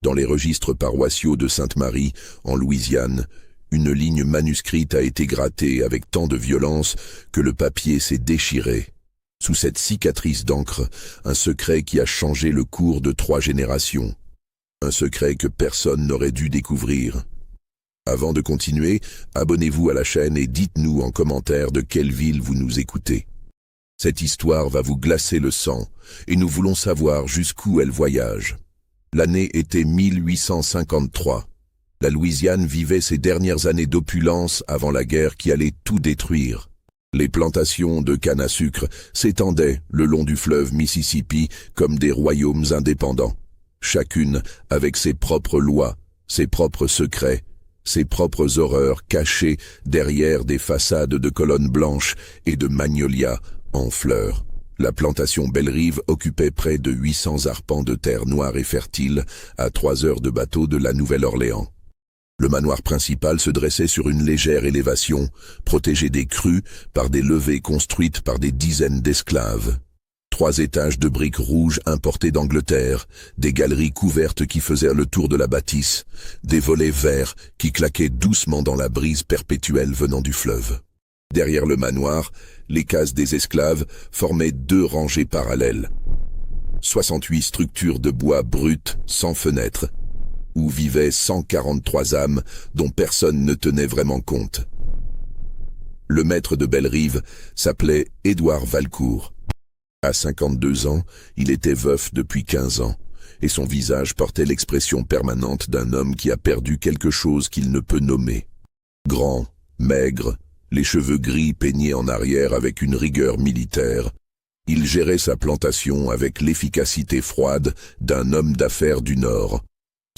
Dans les registres paroissiaux de Sainte-Marie, en Louisiane, une ligne manuscrite a été grattée avec tant de violence que le papier s'est déchiré. Sous cette cicatrice d'encre, un secret qui a changé le cours de 3 générations. Un secret que personne n'aurait dû découvrir. Avant de continuer, abonnez-vous à la chaîne et dites-nous en commentaire de quelle ville vous nous écoutez. Cette histoire va vous glacer le sang, et nous voulons savoir jusqu'où elle voyage. L'année était 1853. La Louisiane vivait ses dernières années d'opulence avant la guerre qui allait tout détruire. Les plantations de canne à sucre s'étendaient le long du fleuve Mississippi comme des royaumes indépendants, chacune avec ses propres lois, ses propres secrets, ses propres horreurs cachées derrière des façades de colonnes blanches et de magnolias en fleurs. La plantation Belle-Rive occupait près de 800 arpents de terre noire et fertile à 3 heures de bateau de la Nouvelle-Orléans. Le manoir principal se dressait sur une légère élévation, protégé des crues par des levées construites par des dizaines d'esclaves. 3 étages de briques rouges importées d'Angleterre, des galeries couvertes qui faisaient le tour de la bâtisse, des volets verts qui claquaient doucement dans la brise perpétuelle venant du fleuve. Derrière le manoir, les cases des esclaves formaient 2 rangées parallèles. 68 structures de bois brut sans fenêtres, où vivaient 143 âmes dont personne ne tenait vraiment compte. Le maître de Belle-Rive s'appelait Édouard Valcourt. À 52 ans, il était veuf depuis 15 ans, et son visage portait l'expression permanente d'un homme qui a perdu quelque chose qu'il ne peut nommer. Grand, maigre, les cheveux gris peignés en arrière avec une rigueur militaire, il gérait sa plantation avec l'efficacité froide d'un homme d'affaires du Nord,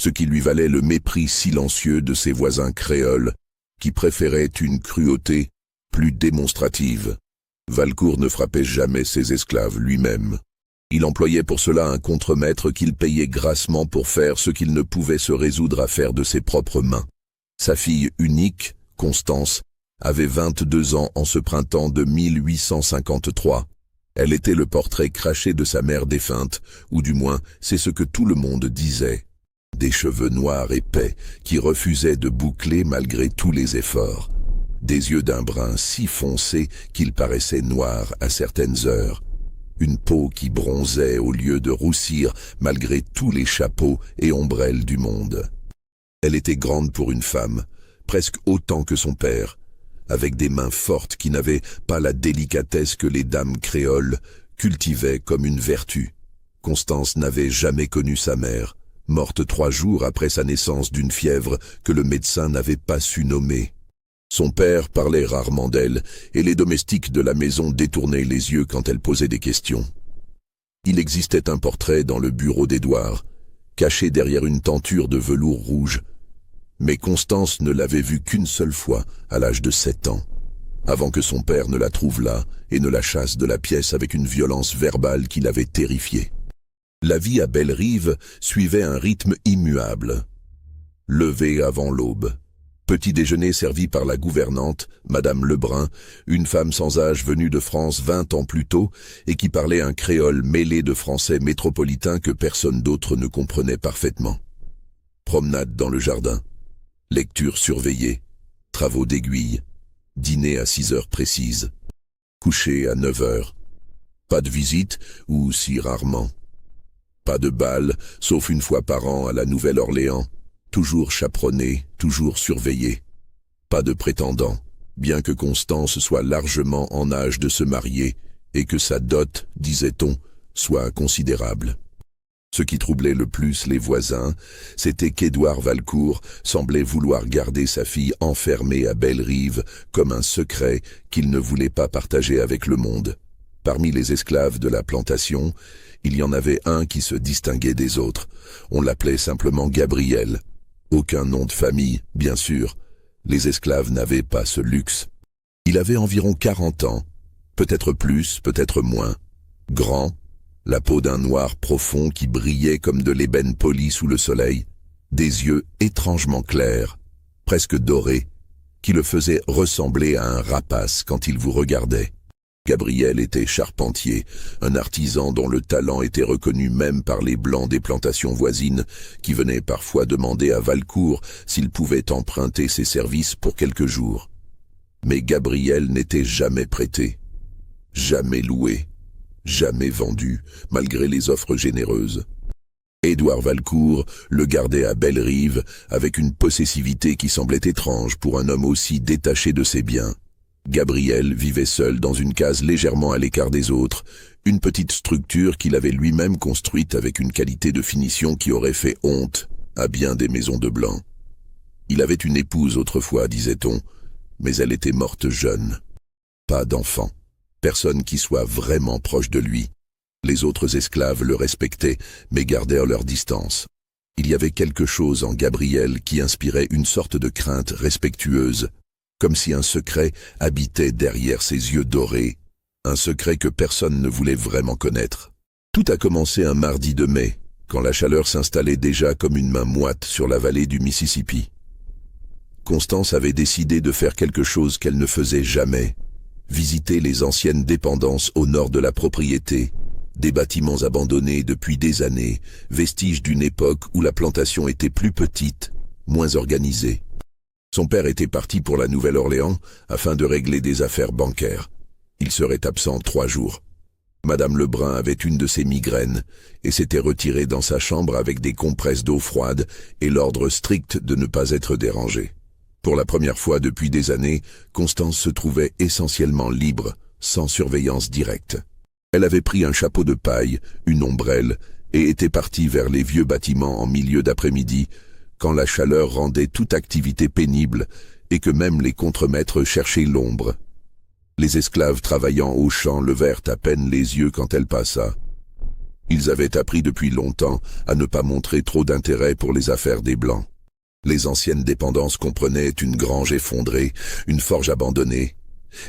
ce qui lui valait le mépris silencieux de ses voisins créoles, qui préféraient une cruauté plus démonstrative. Valcourt ne frappait jamais ses esclaves lui-même. Il employait pour cela un contremaître qu'il payait grassement pour faire ce qu'il ne pouvait se résoudre à faire de ses propres mains. Sa fille unique, Constance, avait 22 ans en ce printemps de 1853. Elle était le portrait craché de sa mère défunte, ou du moins c'est ce que tout le monde disait. Des cheveux noirs épais qui refusaient de boucler malgré tous les efforts. Des yeux d'un brun si foncé qu'ils paraissaient noirs à certaines heures. Une peau qui bronzait au lieu de roussir malgré tous les chapeaux et ombrelles du monde. Elle était grande pour une femme, presque autant que son père, avec des mains fortes qui n'avaient pas la délicatesse que les dames créoles cultivaient comme une vertu. Constance n'avait jamais connu sa mère, morte 3 jours après sa naissance d'une fièvre que le médecin n'avait pas su nommer. Son père parlait rarement d'elle, et les domestiques de la maison détournaient les yeux quand elle posait des questions. Il existait un portrait dans le bureau d'Édouard, caché derrière une tenture de velours rouge, mais Constance ne l'avait vue qu'une seule fois, à l'âge de 7 ans, avant que son père ne la trouve là et ne la chasse de la pièce avec une violence verbale qui l'avait terrifiée. La vie à Belle-Rive suivait un rythme immuable. Lever avant l'aube. Petit déjeuner servi par la gouvernante, Madame Lebrun, une femme sans âge venue de France 20 ans plus tôt et qui parlait un créole mêlé de français métropolitain que personne d'autre ne comprenait parfaitement. Promenade dans le jardin. Lecture surveillée. Travaux d'aiguille. Dîner à 6 heures précises. Coucher à 9 heures. Pas de visite, ou si rarement. Pas de bal, sauf une fois par an à la Nouvelle-Orléans. Toujours chaperonné, toujours surveillé. Pas de prétendant, bien que Constance soit largement en âge de se marier et que sa dot, disait-on, soit considérable. Ce qui troublait le plus les voisins, c'était qu'Édouard Valcourt semblait vouloir garder sa fille enfermée à Belle-Rive comme un secret qu'il ne voulait pas partager avec le monde. Parmi les esclaves de la plantation, il y en avait un qui se distinguait des autres. On l'appelait simplement Gabriel. Aucun nom de famille, bien sûr. Les esclaves n'avaient pas ce luxe. Il avait environ 40 ans, peut-être plus, peut-être moins. Grand, la peau d'un noir profond qui brillait comme de l'ébène poli sous le soleil, des yeux étrangement clairs, presque dorés, qui le faisaient ressembler à un rapace quand il vous regardait. Gabriel était charpentier, un artisan dont le talent était reconnu même par les blancs des plantations voisines, qui venaient parfois demander à Valcourt s'il pouvait emprunter ses services pour quelques jours. Mais Gabriel n'était jamais prêté, jamais loué, jamais vendu, malgré les offres généreuses. Édouard Valcourt le gardait à Bellerive avec une possessivité qui semblait étrange pour un homme aussi détaché de ses biens. Gabriel vivait seul dans une case légèrement à l'écart des autres, une petite structure qu'il avait lui-même construite avec une qualité de finition qui aurait fait honte à bien des maisons de blancs. Il avait une épouse autrefois, disait-on, mais elle était morte jeune. Pas d'enfant, personne qui soit vraiment proche de lui. Les autres esclaves le respectaient, mais gardèrent leur distance. Il y avait quelque chose en Gabriel qui inspirait une sorte de crainte respectueuse, comme si un secret habitait derrière ses yeux dorés, un secret que personne ne voulait vraiment connaître. Tout a commencé un mardi de mai, quand la chaleur s'installait déjà comme une main moite sur la vallée du Mississippi. Constance avait décidé de faire quelque chose qu'elle ne faisait jamais, visiter les anciennes dépendances au nord de la propriété, des bâtiments abandonnés depuis des années, vestiges d'une époque où la plantation était plus petite, moins organisée. Son père était parti pour la Nouvelle-Orléans afin de régler des affaires bancaires. Il serait absent 3 jours. Madame Lebrun avait une de ses migraines et s'était retirée dans sa chambre avec des compresses d'eau froide et l'ordre strict de ne pas être dérangée. Pour la première fois depuis des années, Constance se trouvait essentiellement libre, sans surveillance directe. Elle avait pris un chapeau de paille, une ombrelle, et était partie vers les vieux bâtiments en milieu d'après-midi, quand la chaleur rendait toute activité pénible et que même les contremaîtres cherchaient l'ombre. Les esclaves travaillant au champ levèrent à peine les yeux quand elle passa. Ils avaient appris depuis longtemps à ne pas montrer trop d'intérêt pour les affaires des Blancs. Les anciennes dépendances comprenaient une grange effondrée, une forge abandonnée,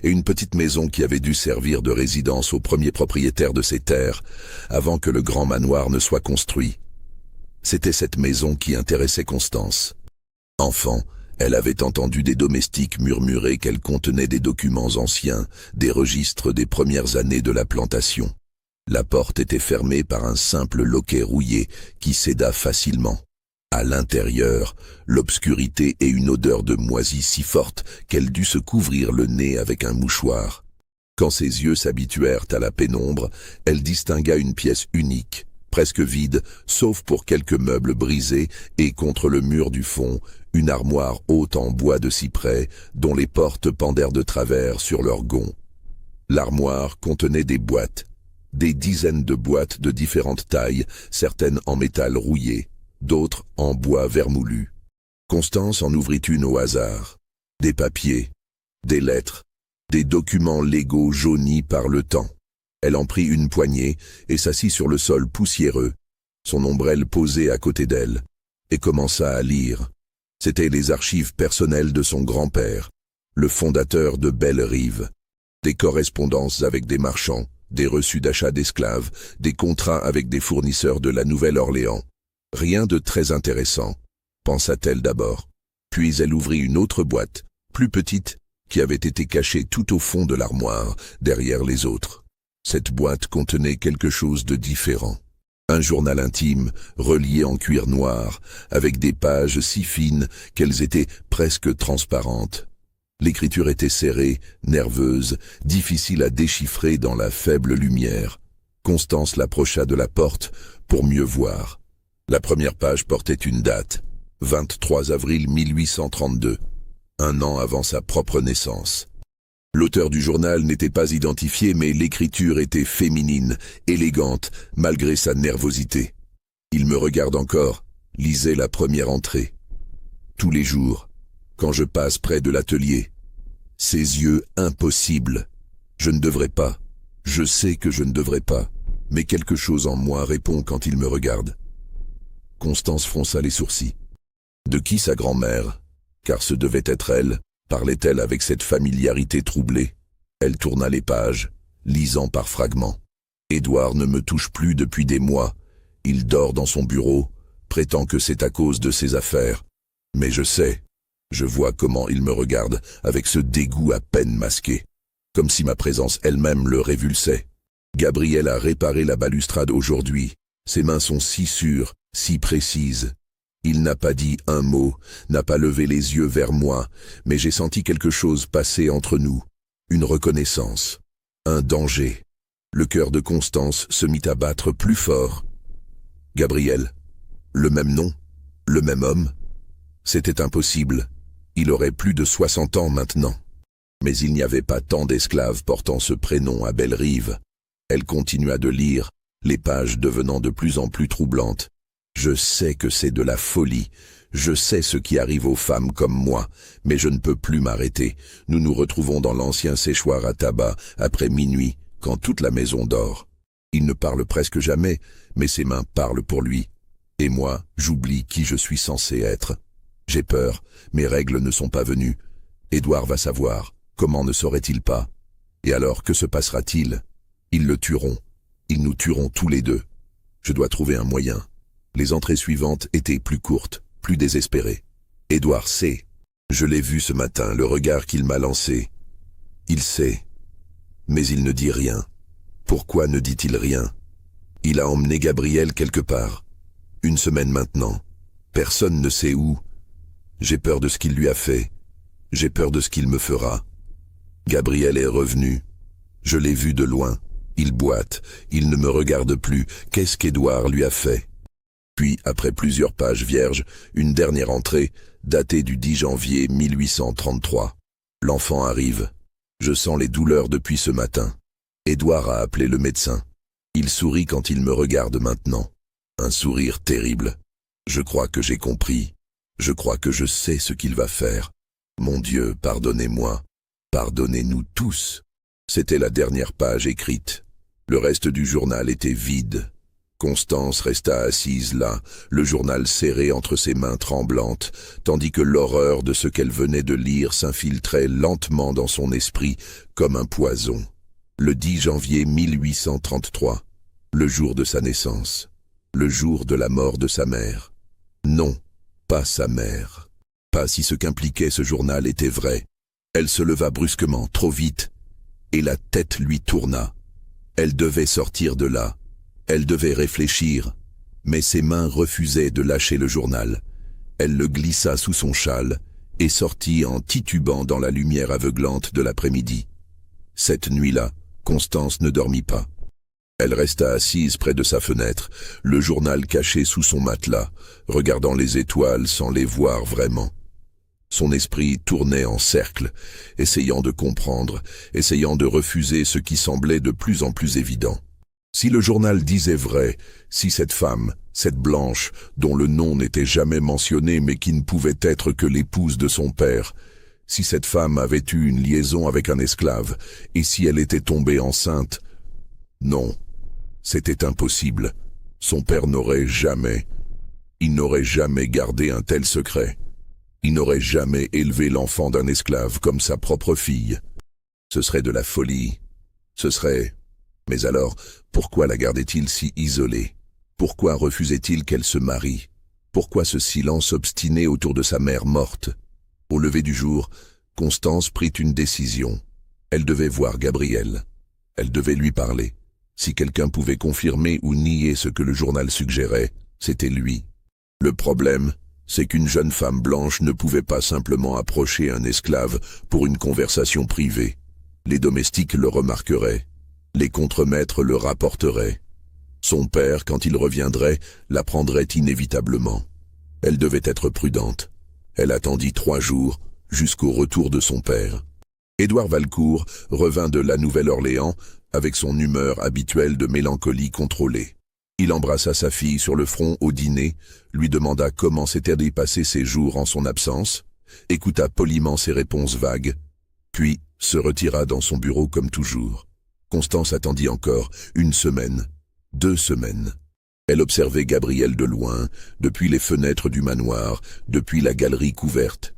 et une petite maison qui avait dû servir de résidence au premier propriétaire de ces terres, avant que le grand manoir ne soit construit. C'était cette maison qui intéressait Constance. Enfant, elle avait entendu des domestiques murmurer qu'elle contenait des documents anciens, des registres des premières années de la plantation. La porte était fermée par un simple loquet rouillé qui céda facilement. À l'intérieur, l'obscurité et une odeur de moisi si forte qu'elle dut se couvrir le nez avec un mouchoir. Quand ses yeux s'habituèrent à la pénombre, elle distingua une pièce unique, presque vide, sauf pour quelques meubles brisés, et contre le mur du fond, une armoire haute en bois de cyprès, dont les portes pendèrent de travers sur leurs gonds. L'armoire contenait des boîtes, des dizaines de boîtes de différentes tailles, certaines en métal rouillé, d'autres en bois vermoulu. Constance en ouvrit une au hasard. Des papiers, des lettres, des documents légaux jaunis par le temps. Elle en prit une poignée et s'assit sur le sol poussiéreux, son ombrelle posée à côté d'elle, et commença à lire. C'étaient les archives personnelles de son grand-père, le fondateur de Bellerive. Des correspondances avec des marchands, des reçus d'achat d'esclaves, des contrats avec des fournisseurs de la Nouvelle-Orléans. Rien de très intéressant, pensa-t-elle d'abord. Puis elle ouvrit une autre boîte, plus petite, qui avait été cachée tout au fond de l'armoire, derrière les autres. Cette boîte contenait quelque chose de différent. Un journal intime, relié en cuir noir, avec des pages si fines qu'elles étaient presque transparentes. L'écriture était serrée, nerveuse, difficile à déchiffrer dans la faible lumière. Constance l'approcha de la porte pour mieux voir. La première page portait une date, 23 avril 1832, un an avant sa propre naissance. L'auteur du journal n'était pas identifié, mais l'écriture était féminine, élégante, malgré sa nervosité. Il me regarde encore, lisait la première entrée. Tous les jours, quand je passe près de l'atelier, ses yeux impossibles. Je ne devrais pas, je sais que je ne devrais pas, mais quelque chose en moi répond quand il me regarde. Constance fronça les sourcils. De qui sa grand-mère, car ce devait être elle, parlait-elle avec cette familiarité troublée? Elle tourna les pages, lisant par fragments. Édouard ne me touche plus depuis des mois. Il dort dans son bureau, prétend que c'est à cause de ses affaires. Mais je sais, je vois comment il me regarde, avec ce dégoût à peine masqué. comme si ma présence elle-même le révulsait. Gabriel a réparé la balustrade aujourd'hui. Ses mains sont si sûres, si précises. Il n'a pas dit un mot, n'a pas levé les yeux vers moi, mais j'ai senti quelque chose passer entre nous. Une reconnaissance. Un danger. Le cœur de Constance se mit à battre plus fort. Gabriel. Le même nom. Le même homme. C'était impossible. Il aurait plus de 60 ans maintenant. Mais il n'y avait pas tant d'esclaves portant ce prénom à Bellerive. Elle continua de lire, les pages devenant de plus en plus troublantes. Je sais que c'est de la folie. Je sais ce qui arrive aux femmes comme moi, mais je ne peux plus m'arrêter. Nous nous retrouvons dans l'ancien séchoir à tabac, après minuit, quand toute la maison dort. Il ne parle presque jamais, mais ses mains parlent pour lui. Et moi, j'oublie qui je suis censé être. J'ai peur, mes règles ne sont pas venues. Édouard va savoir, comment ne saurait-il pas? Et alors, que se passera-t-il? Ils le tueront. Ils nous tueront tous les deux. Je dois trouver un moyen. Les entrées suivantes étaient plus courtes, plus désespérées. Édouard sait. Je l'ai vu ce matin, le regard qu'il m'a lancé. Il sait. Mais il ne dit rien. Pourquoi ne dit-il rien? Il a emmené Gabriel quelque part. 1 semaine maintenant. Personne ne sait où. J'ai peur de ce qu'il lui a fait. J'ai peur de ce qu'il me fera. Gabriel est revenu. Je l'ai vu de loin. Il boite. Il ne me regarde plus. Qu'est-ce qu'Édouard lui a fait? Puis, après plusieurs pages vierges, une dernière entrée, datée du 10 janvier 1833. L'enfant arrive. Je sens les douleurs depuis ce matin. Édouard a appelé le médecin. Il sourit quand il me regarde maintenant. Un sourire terrible. Je crois que j'ai compris. Je crois que je sais ce qu'il va faire. Mon Dieu, pardonnez-moi. Pardonnez-nous tous. C'était la dernière page écrite. Le reste du journal était vide. Constance resta assise là, le journal serré entre ses mains tremblantes, tandis que l'horreur de ce qu'elle venait de lire s'infiltrait lentement dans son esprit comme un poison. Le 10 janvier 1833, le jour de sa naissance, le jour de la mort de sa mère. Non, pas sa mère. Pas si ce qu'impliquait ce journal était vrai. Elle se leva brusquement, trop vite, et la tête lui tourna. Elle devait sortir de là. Elle devait réfléchir, mais ses mains refusaient de lâcher le journal. Elle le glissa sous son châle et sortit en titubant dans la lumière aveuglante de l'après-midi. Cette nuit-là, Constance ne dormit pas. Elle resta assise près de sa fenêtre, le journal caché sous son matelas, regardant les étoiles sans les voir vraiment. Son esprit tournait en cercle, essayant de comprendre, essayant de refuser ce qui semblait de plus en plus évident. Si le journal disait vrai, si cette femme, cette Blanche, dont le nom n'était jamais mentionné mais qui ne pouvait être que l'épouse de son père, si cette femme avait eu une liaison avec un esclave, et si elle était tombée enceinte, non, c'était impossible. Son père n'aurait jamais, il n'aurait jamais gardé un tel secret. Il n'aurait jamais élevé l'enfant d'un esclave comme sa propre fille. Ce serait de la folie. Ce serait... Mais alors, pourquoi la gardait-il si isolée? Pourquoi refusait-il qu'elle se marie? Pourquoi ce silence obstiné autour de sa mère morte? Au lever du jour, Constance prit une décision. Elle devait voir Gabriel. Elle devait lui parler. Si quelqu'un pouvait confirmer ou nier ce que le journal suggérait, c'était lui. Le problème, c'est qu'une jeune femme blanche ne pouvait pas simplement approcher un esclave pour une conversation privée. Les domestiques le remarqueraient. Les contremaîtres le rapporteraient. Son père, quand il reviendrait, l'apprendrait inévitablement. Elle devait être prudente. Elle attendit 3 jours, jusqu'au retour de son père. Édouard Valcourt revint de la Nouvelle-Orléans avec son humeur habituelle de mélancolie contrôlée. Il embrassa sa fille sur le front au dîner, lui demanda comment s'étaient passés ses jours en son absence, écouta poliment ses réponses vagues, puis se retira dans son bureau comme toujours. Constance attendit encore 1 semaine, 2 semaines. Elle observait Gabriel de loin, depuis les fenêtres du manoir, depuis la galerie couverte.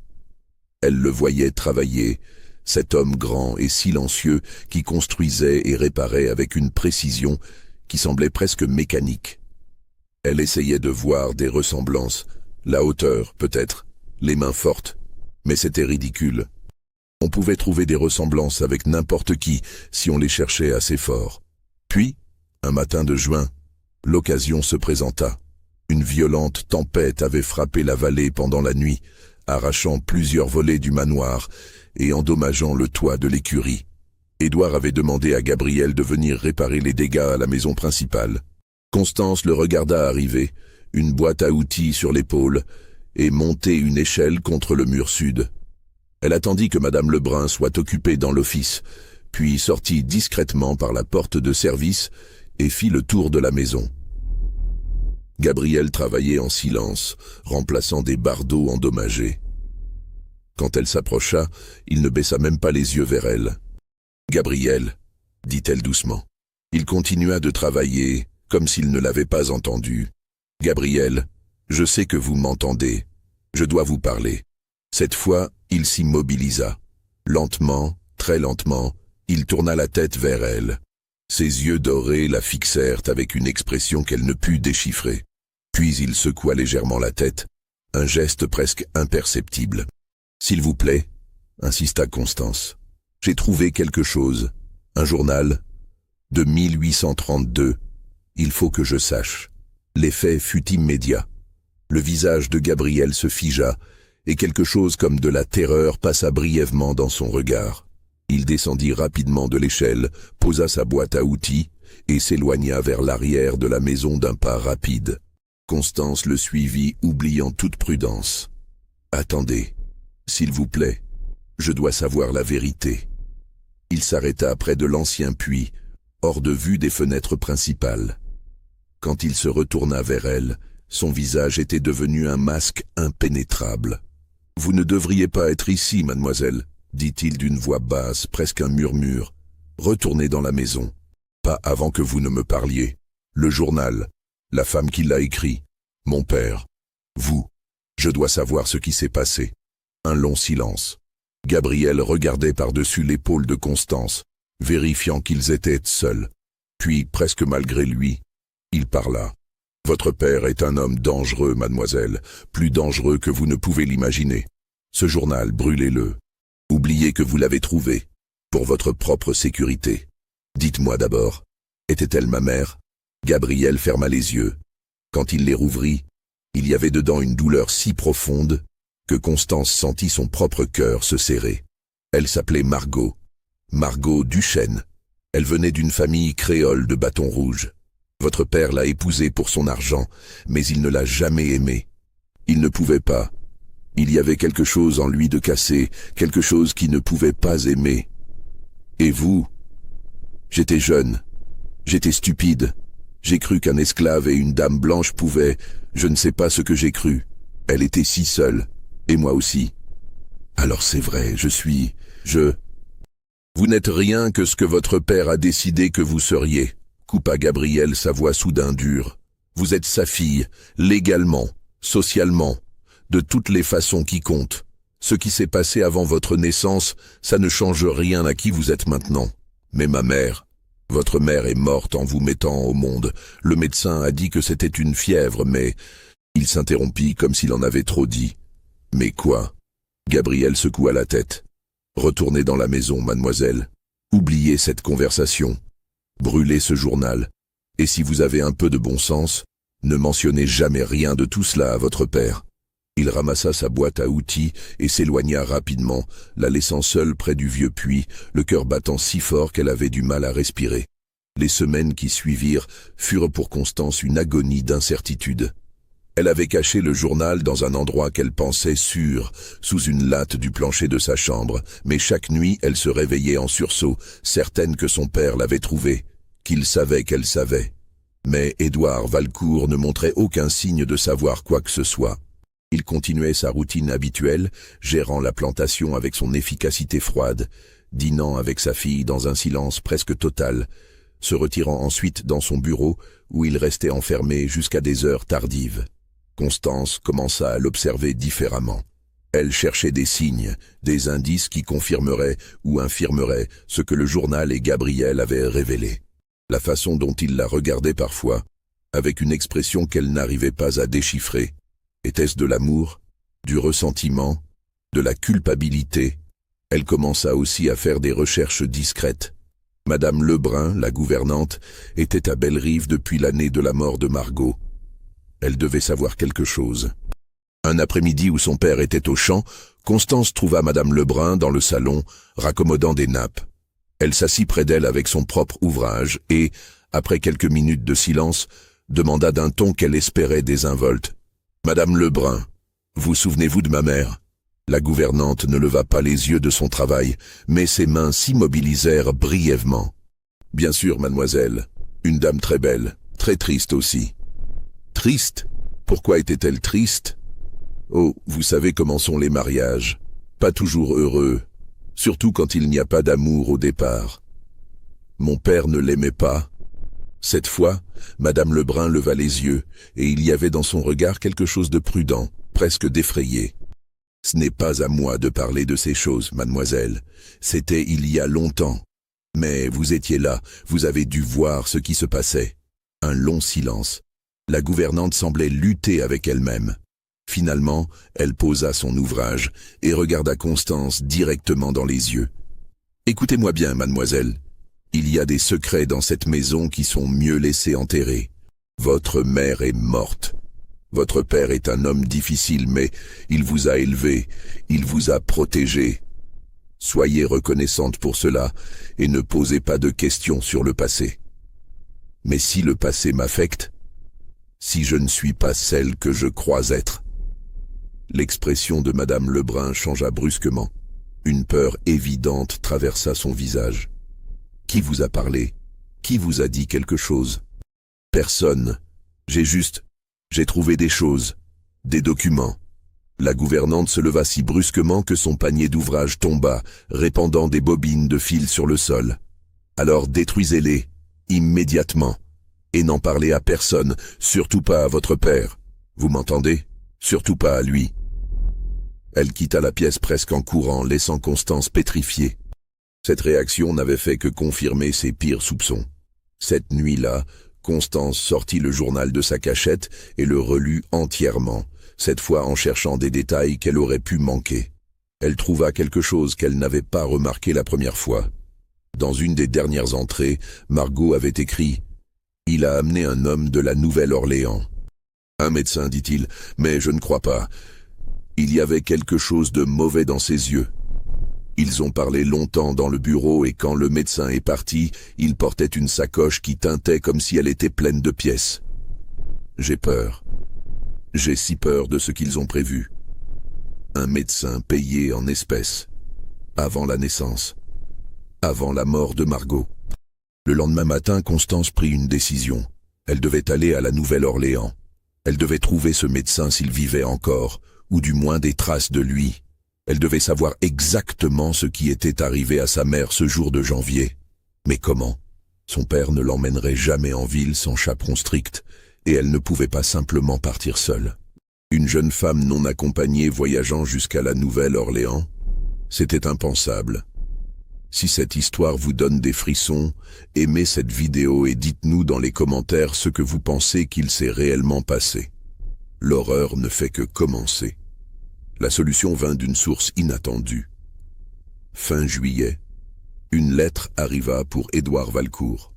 Elle le voyait travailler, cet homme grand et silencieux qui construisait et réparait avec une précision qui semblait presque mécanique. Elle essayait de voir des ressemblances, la hauteur peut-être, les mains fortes, mais c'était ridicule. On pouvait trouver des ressemblances avec n'importe qui si on les cherchait assez fort. Puis, un matin de juin, l'occasion se présenta. Une violente tempête avait frappé la vallée pendant la nuit, arrachant plusieurs volets du manoir et endommageant le toit de l'écurie. Édouard avait demandé à Gabriel de venir réparer les dégâts à la maison principale. Constance le regarda arriver, une boîte à outils sur l'épaule, et monter une échelle contre le mur sud. Elle attendit que Madame Lebrun soit occupée dans l'office, puis sortit discrètement par la porte de service et fit le tour de la maison. Gabriel travaillait en silence, remplaçant des bardeaux endommagés. Quand elle s'approcha, il ne baissa même pas les yeux vers elle. « Gabriel », dit-elle doucement. Il continua de travailler, comme s'il ne l'avait pas entendu. « Gabriel, je sais que vous m'entendez. Je dois vous parler. » Cette fois, il s'immobilisa. Lentement, très lentement, il tourna la tête vers elle. Ses yeux dorés la fixèrent avec une expression qu'elle ne put déchiffrer. Puis il secoua légèrement la tête, un geste presque imperceptible. « S'il vous plaît, » insista Constance. « J'ai trouvé quelque chose, un journal, de 1832. Il faut que je sache. » L'effet fut immédiat. Le visage de Gabriel se figea, et quelque chose comme de la terreur passa brièvement dans son regard. Il descendit rapidement de l'échelle, posa sa boîte à outils, et s'éloigna vers l'arrière de la maison d'un pas rapide. Constance le suivit, oubliant toute prudence. « Attendez, s'il vous plaît, je dois savoir la vérité. » Il s'arrêta près de l'ancien puits, hors de vue des fenêtres principales. Quand il se retourna vers elle, son visage était devenu un masque impénétrable. « Vous ne devriez pas être ici, mademoiselle, » dit-il d'une voix basse, presque un murmure. « Retournez dans la maison. Pas avant que vous ne me parliez. Le journal, la femme qui l'a écrit, mon père, vous. Je dois savoir ce qui s'est passé. » Un long silence. Gabriel regardait par-dessus l'épaule de Constance, vérifiant qu'ils étaient seuls. Puis, presque malgré lui, il parla. « Votre père est un homme dangereux, mademoiselle, plus dangereux que vous ne pouvez l'imaginer. Ce journal, brûlez-le. Oubliez que vous l'avez trouvé, pour votre propre sécurité. Dites-moi d'abord, était-elle ma mère ?» Gabriel ferma les yeux. Quand il les rouvrit, il y avait dedans une douleur si profonde que Constance sentit son propre cœur se serrer. Elle s'appelait Margot. Margot Duchesne. Elle venait d'une famille créole de Bâton Rouge. Votre père l'a épousée pour son argent, mais il ne l'a jamais aimée. Il ne pouvait pas. Il y avait quelque chose en lui de cassé, quelque chose qui ne pouvait pas aimer. Et vous? J'étais jeune. J'étais stupide. J'ai cru qu'un esclave et une dame blanche pouvaient... Je ne sais pas ce que j'ai cru. Elle était si seule. Et moi aussi. Alors c'est vrai, Vous n'êtes rien que ce que votre père a décidé que vous seriez, coupa Gabriel, sa voix soudain dure. Vous êtes sa fille, légalement, socialement, de toutes les façons qui comptent. Ce qui s'est passé avant votre naissance, ça ne change rien à qui vous êtes maintenant. Mais ma mère, votre mère est morte en vous mettant au monde. Le médecin a dit que c'était une fièvre, mais... Il s'interrompit comme s'il en avait trop dit. Mais quoi? Gabriel secoua la tête. Retournez dans la maison, mademoiselle. Oubliez cette conversation. Brûlez ce journal. Et si vous avez un peu de bon sens, ne mentionnez jamais rien de tout cela à votre père. Il ramassa sa boîte à outils et s'éloigna rapidement, la laissant seule près du vieux puits, le cœur battant si fort qu'elle avait du mal à respirer. Les semaines qui suivirent furent pour Constance une agonie d'incertitude. Elle avait caché le journal dans un endroit qu'elle pensait sûr, sous une latte du plancher de sa chambre, mais chaque nuit elle se réveillait en sursaut, certaine que son père l'avait trouvé, qu'il savait qu'elle savait. Mais Édouard Valcourt ne montrait aucun signe de savoir quoi que ce soit. Il continuait sa routine habituelle, gérant la plantation avec son efficacité froide, dînant avec sa fille dans un silence presque total, se retirant ensuite dans son bureau où il restait enfermé jusqu'à des heures tardives. Constance commença à l'observer différemment. Elle cherchait des signes, des indices qui confirmeraient ou infirmeraient ce que le journal et Gabriel avaient révélé. La façon dont il la regardait parfois, avec une expression qu'elle n'arrivait pas à déchiffrer, était-ce de l'amour, du ressentiment, de la culpabilité? Elle commença aussi à faire des recherches discrètes. Madame Lebrun, la gouvernante, était à Bellerive depuis l'année de la mort de Margot. Elle devait savoir quelque chose. Un après-midi où son père était au champ, Constance trouva Madame Lebrun dans le salon, raccommodant des nappes. Elle s'assit près d'elle avec son propre ouvrage et, après quelques minutes de silence, demanda d'un ton qu'elle espérait désinvolte. « Madame Lebrun, vous souvenez-vous de ma mère ?» La gouvernante ne leva pas les yeux de son travail, mais ses mains s'immobilisèrent brièvement. « Bien sûr, mademoiselle. Une dame très belle, très triste aussi. »« Triste ? Pourquoi était-elle triste ? » « Oh, vous savez comment sont les mariages. Pas toujours heureux, surtout quand il n'y a pas d'amour au départ. Mon père ne l'aimait pas. » Cette fois, Madame Lebrun leva les yeux, et il y avait dans son regard quelque chose de prudent, presque d'effrayé. « Ce n'est pas à moi de parler de ces choses, mademoiselle. C'était il y a longtemps. Mais vous étiez là, vous avez dû voir ce qui se passait. » Un long silence. La gouvernante semblait lutter avec elle-même. Finalement, elle posa son ouvrage et regarda Constance directement dans les yeux. « Écoutez-moi bien, mademoiselle. Il y a des secrets dans cette maison qui sont mieux laissés enterrer. Votre mère est morte. Votre père est un homme difficile, mais il vous a élevé, il vous a protégé. Soyez reconnaissante pour cela et ne posez pas de questions sur le passé. Mais si le passé m'affecte, si je ne suis pas celle que je crois être... » L'expression de Madame Lebrun changea brusquement. Une peur évidente traversa son visage. « Qui vous a parlé? Qui vous a dit quelque chose? » ?»« Personne. J'ai trouvé des choses, des documents. » La gouvernante se leva si brusquement que son panier d'ouvrage tomba, répandant des bobines de fil sur le sol. « Alors détruisez-les, immédiatement, et n'en parlez à personne, surtout pas à votre père. Vous m'entendez? Surtout pas à lui. » Elle quitta la pièce presque en courant, laissant Constance pétrifiée. Cette réaction n'avait fait que confirmer ses pires soupçons. Cette nuit-là, Constance sortit le journal de sa cachette et le relut entièrement, cette fois en cherchant des détails qu'elle aurait pu manquer. Elle trouva quelque chose qu'elle n'avait pas remarqué la première fois. Dans une des dernières entrées, Margot avait écrit « Il a amené un homme de la Nouvelle-Orléans. » Un médecin, dit-il, mais je ne crois pas. Il y avait quelque chose de mauvais dans ses yeux. Ils ont parlé longtemps dans le bureau et quand le médecin est parti, il portait une sacoche qui tintait comme si elle était pleine de pièces. J'ai peur. J'ai si peur de ce qu'ils ont prévu. Un médecin payé en espèces. Avant la naissance. Avant la mort de Margot. Le lendemain matin, Constance prit une décision. Elle devait aller à la Nouvelle-Orléans. Elle devait trouver ce médecin s'il vivait encore, ou du moins des traces de lui. Elle devait savoir exactement ce qui était arrivé à sa mère ce jour de janvier. Mais comment? Son père ne l'emmènerait jamais en ville sans chaperon strict, et elle ne pouvait pas simplement partir seule. Une jeune femme non accompagnée voyageant jusqu'à la Nouvelle-Orléans? C'était impensable. Si cette histoire vous donne des frissons, aimez cette vidéo et dites-nous dans les commentaires ce que vous pensez qu'il s'est réellement passé. L'horreur ne fait que commencer. La solution vint d'une source inattendue. Fin juillet, une lettre arriva pour Édouard Valcourt.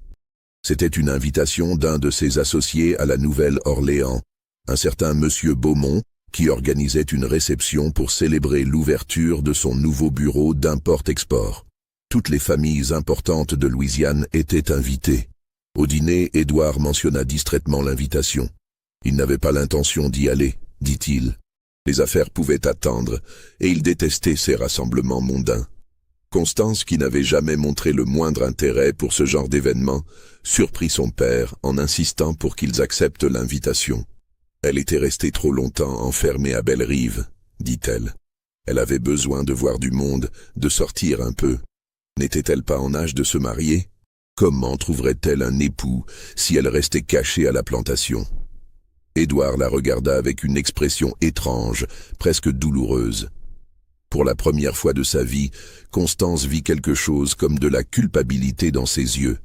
C'était une invitation d'un de ses associés à la Nouvelle-Orléans, un certain Monsieur Beaumont, qui organisait une réception pour célébrer l'ouverture de son nouveau bureau d'import-export. Toutes les familles importantes de Louisiane étaient invitées. Au dîner, Édouard mentionna distraitement l'invitation. Il n'avait pas l'intention d'y aller, dit-il. Les affaires pouvaient attendre, et il détestait ces rassemblements mondains. Constance, qui n'avait jamais montré le moindre intérêt pour ce genre d'événement, surprit son père en insistant pour qu'ils acceptent l'invitation. Elle était restée trop longtemps enfermée à Bellerive, dit-elle. Elle avait besoin de voir du monde, de sortir un peu. N'était-elle pas en âge de se marier? Comment trouverait-elle un époux si elle restait cachée à la plantation? Édouard la regarda avec une expression étrange, presque douloureuse. Pour la première fois de sa vie, Constance vit quelque chose comme de la culpabilité dans ses yeux.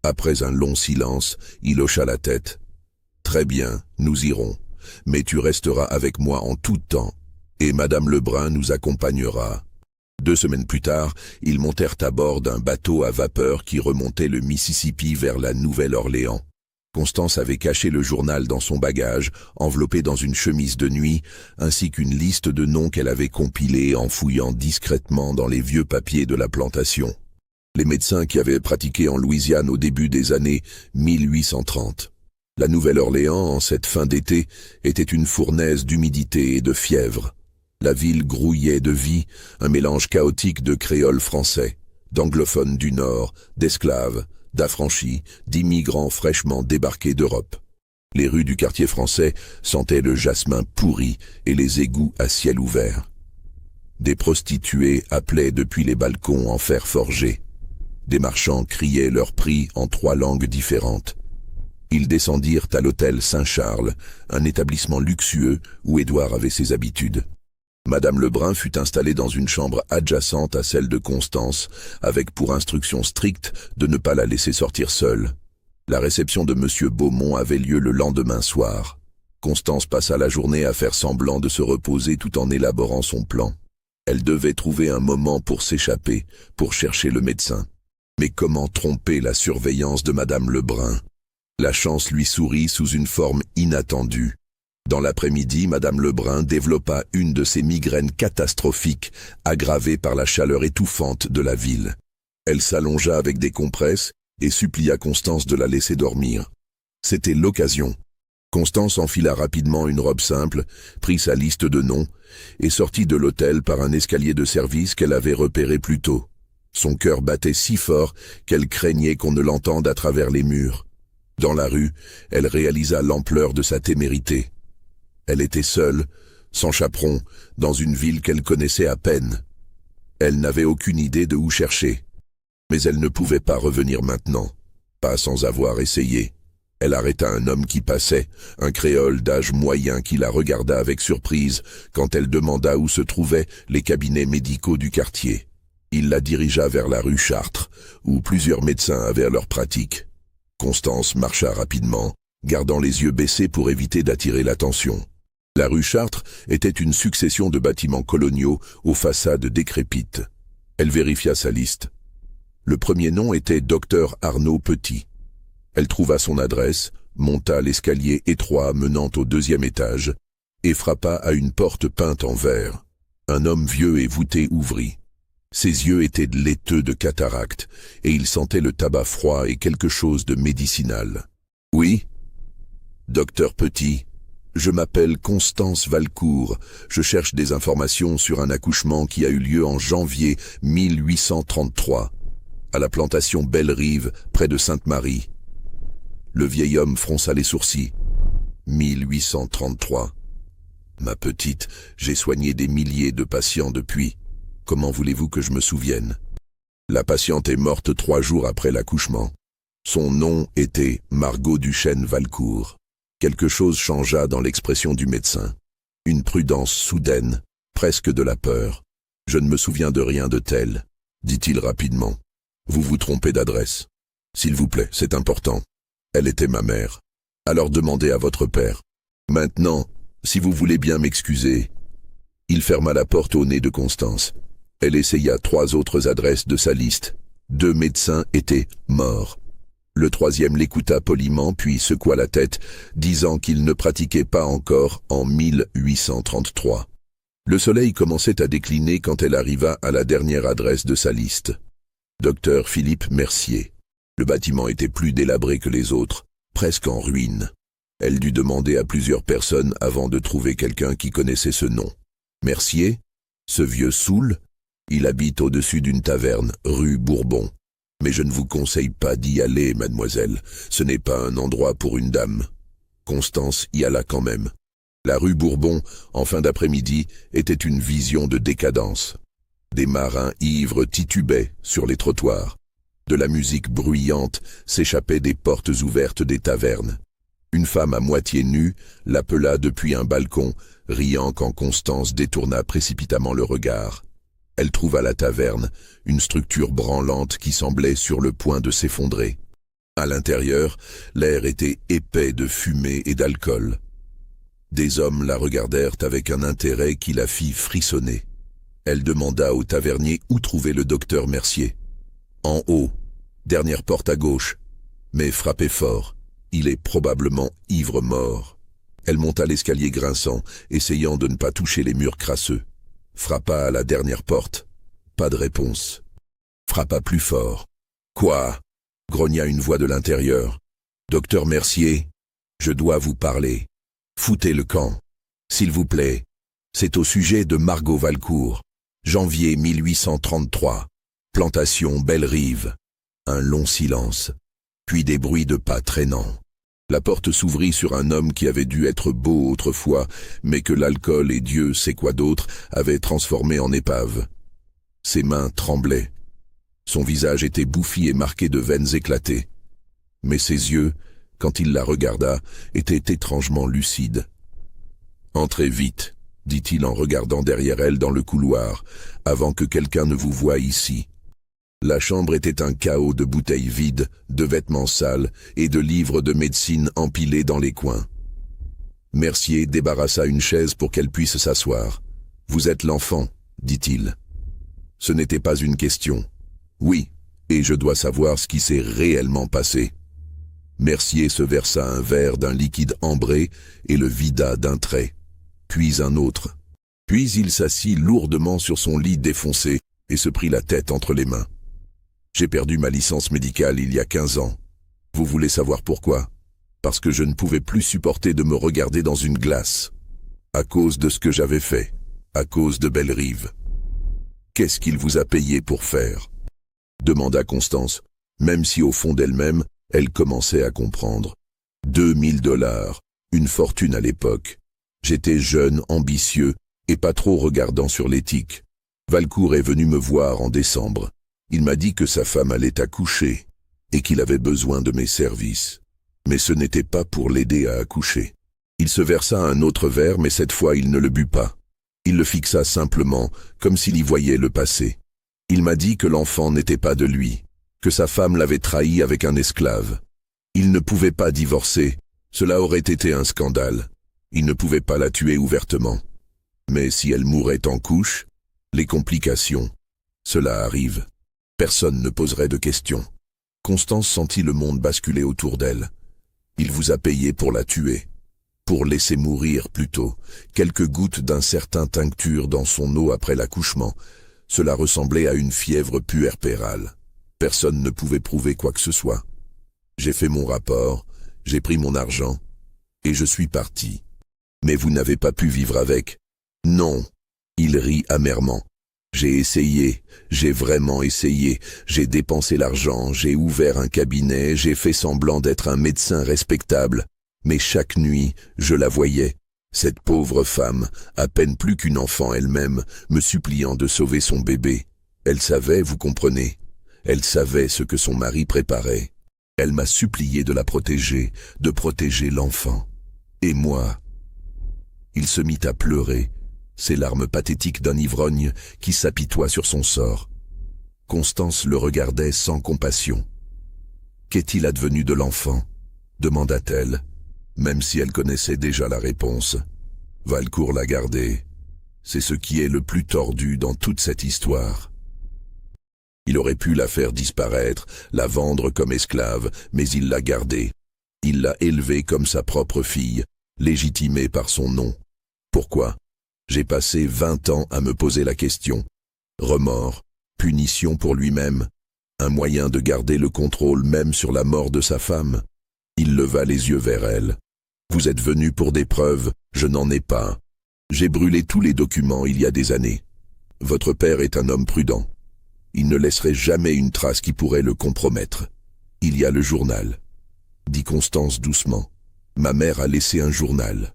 Après un long silence, il hocha la tête. « Très bien, nous irons, mais tu resteras avec moi en tout temps, et Madame Lebrun nous accompagnera. » 2 semaines plus tard, ils montèrent à bord d'un bateau à vapeur qui remontait le Mississippi vers la Nouvelle-Orléans. Constance avait caché le journal dans son bagage, enveloppé dans une chemise de nuit, ainsi qu'une liste de noms qu'elle avait compilés en fouillant discrètement dans les vieux papiers de la plantation. Les médecins qui avaient pratiqué en Louisiane au début des années 1830. La Nouvelle-Orléans, en cette fin d'été, était une fournaise d'humidité et de fièvre. La ville grouillait de vie, un mélange chaotique de créoles français, d'anglophones du Nord, d'esclaves, d'affranchis, d'immigrants fraîchement débarqués d'Europe. Les rues du quartier français sentaient le jasmin pourri et les égouts à ciel ouvert. Des prostituées appelaient depuis les balcons en fer forgé. Des marchands criaient leurs prix en 3 langues différentes. Ils descendirent à l'hôtel Saint-Charles, un établissement luxueux où Édouard avait ses habitudes. Madame Lebrun fut installée dans une chambre adjacente à celle de Constance, avec pour instruction stricte de ne pas la laisser sortir seule. La réception de Monsieur Beaumont avait lieu le lendemain soir. Constance passa la journée à faire semblant de se reposer tout en élaborant son plan. Elle devait trouver un moment pour s'échapper, pour chercher le médecin. Mais comment tromper la surveillance de Madame Lebrun? La chance lui sourit sous une forme inattendue. Dans l'après-midi, Madame Lebrun développa une de ces migraines catastrophiques, aggravées par la chaleur étouffante de la ville. Elle s'allongea avec des compresses et supplia Constance de la laisser dormir. C'était l'occasion. Constance enfila rapidement une robe simple, prit sa liste de noms et sortit de l'hôtel par un escalier de service qu'elle avait repéré plus tôt. Son cœur battait si fort qu'elle craignait qu'on ne l'entende à travers les murs. Dans la rue, elle réalisa l'ampleur de sa témérité. Elle était seule, sans chaperon, dans une ville qu'elle connaissait à peine. Elle n'avait aucune idée de où chercher. Mais elle ne pouvait pas revenir maintenant, pas sans avoir essayé. Elle arrêta un homme qui passait, un créole d'âge moyen qui la regarda avec surprise quand elle demanda où se trouvaient les cabinets médicaux du quartier. Il la dirigea vers la rue Chartres, où plusieurs médecins avaient leur pratique. Constance marcha rapidement, gardant les yeux baissés pour éviter d'attirer l'attention. La rue Chartres était une succession de bâtiments coloniaux aux façades décrépites. Elle vérifia sa liste. Le premier nom était Dr Arnaud Petit. Elle trouva son adresse, monta l'escalier étroit menant au 2e étage et frappa à une porte peinte en vert. Un homme vieux et voûté ouvrit. Ses yeux étaient laiteux de cataracte et il sentait le tabac froid et quelque chose de médicinal. « Oui, docteur Petit, je m'appelle Constance Valcourt. Je cherche des informations sur un accouchement qui a eu lieu en janvier 1833, à la plantation Belle-Rive, près de Sainte-Marie. » Le vieil homme fronça les sourcils. 1833. Ma petite, j'ai soigné des milliers de patients depuis. Comment voulez-vous que je me souvienne? La patiente est morte 3 jours après l'accouchement. Son nom était Margot Duchesne Valcourt. Quelque chose changea dans l'expression du médecin. Une prudence soudaine, presque de la peur. Je ne me souviens de rien de tel, dit-il rapidement. Vous vous trompez d'adresse. S'il vous plaît, c'est important. Elle était ma mère. Alors demandez à votre père. Maintenant, si vous voulez bien m'excuser. Il ferma la porte au nez de Constance. Elle essaya 3 autres adresses de sa liste. 2 médecins étaient morts. Le 3e l'écouta poliment puis secoua la tête, disant qu'il ne pratiquait pas encore en 1833. Le soleil commençait à décliner quand elle arriva à la dernière adresse de sa liste. Docteur Philippe Mercier. Le bâtiment était plus délabré que les autres, presque en ruine. Elle dut demander à plusieurs personnes avant de trouver quelqu'un qui connaissait ce nom. Mercier? Ce vieux soûl? Il habite au-dessus d'une taverne, rue Bourbon. Mais je ne vous conseille pas d'y aller, mademoiselle. Ce n'est pas un endroit pour une dame. Constance y alla quand même. La rue Bourbon, en fin d'après-midi, était une vision de décadence. Des marins ivres titubaient sur les trottoirs. De la musique bruyante s'échappait des portes ouvertes des tavernes. Une femme à moitié nue l'appela depuis un balcon, riant quand Constance détourna précipitamment le regard. Elle trouva la taverne, une structure branlante qui semblait sur le point de s'effondrer. À l'intérieur, l'air était épais de fumée et d'alcool. Des hommes la regardèrent avec un intérêt qui la fit frissonner. Elle demanda au tavernier où trouver le docteur Mercier. En haut, dernière porte à gauche, mais frappez fort, il est probablement ivre-mort. Elle monta l'escalier grinçant, essayant de ne pas toucher les murs crasseux. Frappa à la dernière porte. Pas de réponse. Frappa plus fort. Quoi? Grogna une voix de l'intérieur. Docteur Mercier, je dois vous parler. Foutez le camp. S'il vous plaît. C'est au sujet de Margot Valcourt. Janvier 1833. Plantation Belle-Rive. Un long silence. Puis des bruits de pas traînants. La porte s'ouvrit sur un homme qui avait dû être beau autrefois, mais que l'alcool et Dieu sait quoi d'autre avaient transformé en épave. Ses mains tremblaient. Son visage était bouffi et marqué de veines éclatées. Mais ses yeux, quand il la regarda, étaient étrangement lucides. « Entrez vite », dit-il en regardant derrière elle dans le couloir, « avant que quelqu'un ne vous voie ici. » La chambre était un chaos de bouteilles vides, de vêtements sales et de livres de médecine empilés dans les coins. Mercier débarrassa une chaise pour qu'elle puisse s'asseoir. « Vous êtes l'enfant, » dit-il. Ce n'était pas une question. « Oui, et je dois savoir ce qui s'est réellement passé. » Mercier se versa un verre d'un liquide ambré et le vida d'un trait, puis un autre. Puis il s'assit lourdement sur son lit défoncé et se prit la tête entre les mains. J'ai perdu ma licence médicale il y a 15 ans. Vous voulez savoir pourquoi? Parce que je ne pouvais plus supporter de me regarder dans une glace. À cause de ce que j'avais fait. À cause de Belle-Rive. Qu'est-ce qu'il vous a payé pour faire? Demanda Constance, même si au fond d'elle-même, elle commençait à comprendre. 2000 $, une fortune à l'époque. J'étais jeune, ambitieux, et pas trop regardant sur l'éthique. Valcourt est venu me voir en décembre. Il m'a dit que sa femme allait accoucher et qu'il avait besoin de mes services. Mais ce n'était pas pour l'aider à accoucher. Il se versa un autre verre, mais cette fois il ne le but pas. Il le fixa simplement, comme s'il y voyait le passé. Il m'a dit que l'enfant n'était pas de lui, que sa femme l'avait trahi avec un esclave. Il ne pouvait pas divorcer, cela aurait été un scandale. Il ne pouvait pas la tuer ouvertement. Mais si elle mourait en couche, les complications, cela arrive. Personne ne poserait de questions. Constance sentit le monde basculer autour d'elle. Il vous a payé pour la tuer. Pour laisser mourir plutôt, quelques gouttes d'un certain tincture dans son eau après l'accouchement. Cela ressemblait à une fièvre puerpérale. Personne ne pouvait prouver quoi que ce soit. J'ai fait mon rapport, j'ai pris mon argent, et je suis parti. Mais vous n'avez pas pu vivre avec. Non. Il rit amèrement. J'ai essayé, j'ai vraiment essayé, j'ai dépensé l'argent, j'ai ouvert un cabinet, j'ai fait semblant d'être un médecin respectable, mais chaque nuit, je la voyais, cette pauvre femme, à peine plus qu'une enfant elle-même, me suppliant de sauver son bébé. Elle savait, vous comprenez, elle savait ce que son mari préparait. Elle m'a supplié de la protéger, de protéger l'enfant. Et moi? Il se mit à pleurer. Ces larmes pathétiques d'un ivrogne qui s'apitoie sur son sort. Constance le regardait sans compassion. « Qu'est-il advenu de l'enfant » demanda-t-elle, même si elle connaissait déjà la réponse. Valcourt l'a gardé. C'est ce qui est le plus tordu dans toute cette histoire. Il aurait pu la faire disparaître, la vendre comme esclave, mais il l'a gardée. Il l'a élevée comme sa propre fille, légitimée par son nom. Pourquoi ? J'ai passé 20 ans à me poser la question. Remords, punition pour lui-même, un moyen de garder le contrôle même sur la mort de sa femme. Il leva les yeux vers elle. Vous êtes venu pour des preuves, je n'en ai pas. J'ai brûlé tous les documents il y a des années. Votre père est un homme prudent. Il ne laisserait jamais une trace qui pourrait le compromettre. Il y a le journal, dit Constance doucement. Ma mère a laissé un journal.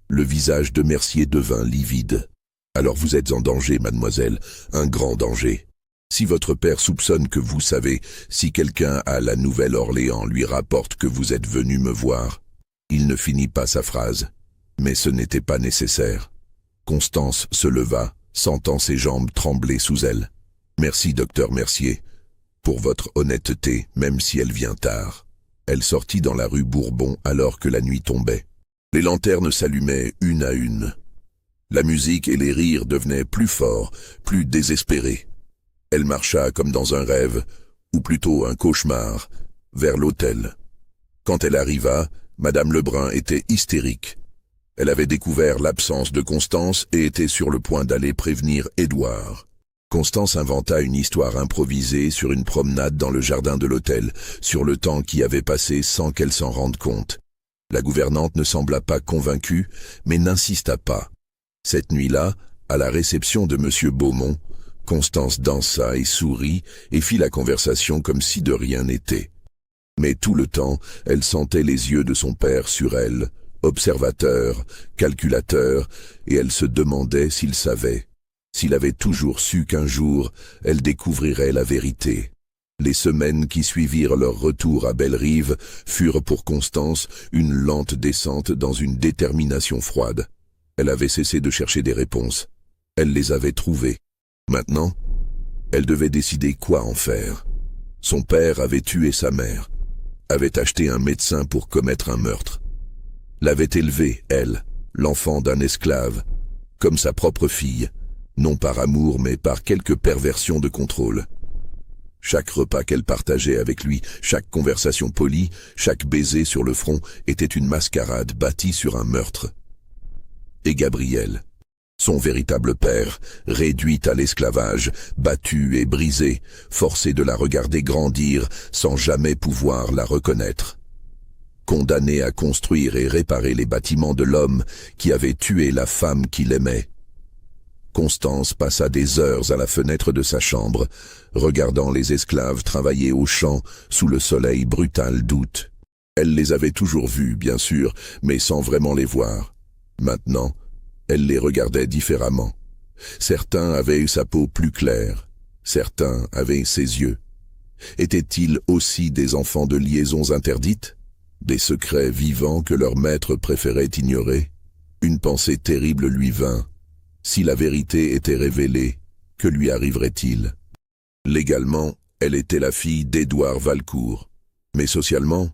Le visage de Mercier devint livide. Alors vous êtes en danger, mademoiselle, un grand danger. Si votre père soupçonne que vous savez, si quelqu'un à la Nouvelle-Orléans lui rapporte que vous êtes venu me voir, il ne finit pas sa phrase. Mais ce n'était pas nécessaire. Constance se leva, sentant ses jambes trembler sous elle. Merci, docteur Mercier, pour votre honnêteté, même si elle vient tard. Elle sortit dans la rue Bourbon alors que la nuit tombait. Les lanternes s'allumaient une à une. La musique et les rires devenaient plus forts, plus désespérés. Elle marcha comme dans un rêve, ou plutôt un cauchemar, vers l'hôtel. Quand elle arriva, Madame Lebrun était hystérique. Elle avait découvert l'absence de Constance et était sur le point d'aller prévenir Édouard. Constance inventa une histoire improvisée sur une promenade dans le jardin de l'hôtel, sur le temps qui avait passé sans qu'elle s'en rende compte. La gouvernante ne sembla pas convaincue, mais n'insista pas. Cette nuit-là, à la réception de M. Beaumont, Constance dansa et sourit et fit la conversation comme si de rien n'était. Mais tout le temps, elle sentait les yeux de son père sur elle, observateur, calculateur, et elle se demandait s'il savait, s'il avait toujours su qu'un jour, elle découvrirait la vérité. Les semaines qui suivirent leur retour à Bellerive furent pour Constance une lente descente dans une détermination froide. Elle avait cessé de chercher des réponses. Elle les avait trouvées. Maintenant, elle devait décider quoi en faire. Son père avait tué sa mère, avait acheté un médecin pour commettre un meurtre, l'avait élevée, elle, l'enfant d'un esclave, comme sa propre fille, non par amour mais par quelque perversion de contrôle. Chaque repas qu'elle partageait avec lui, chaque conversation polie, chaque baiser sur le front était une mascarade bâtie sur un meurtre. Et Gabriel, son véritable père, réduit à l'esclavage, battu et brisé, forcé de la regarder grandir sans jamais pouvoir la reconnaître. Condamné à construire et réparer les bâtiments de l'homme qui avait tué la femme qu'il aimait. Constance passa des heures à la fenêtre de sa chambre, regardant les esclaves travailler au champ sous le soleil brutal d'août. Elle les avait toujours vus, bien sûr, mais sans vraiment les voir. Maintenant, elle les regardait différemment. Certains avaient eu sa peau plus claire, certains avaient ses yeux. Étaient-ils aussi des enfants de liaisons interdites? Des secrets vivants que leur maître préférait ignorer? Une pensée terrible lui vint. Si la vérité était révélée, que lui arriverait-il? Légalement, elle était la fille d'Édouard Valcourt. Mais socialement,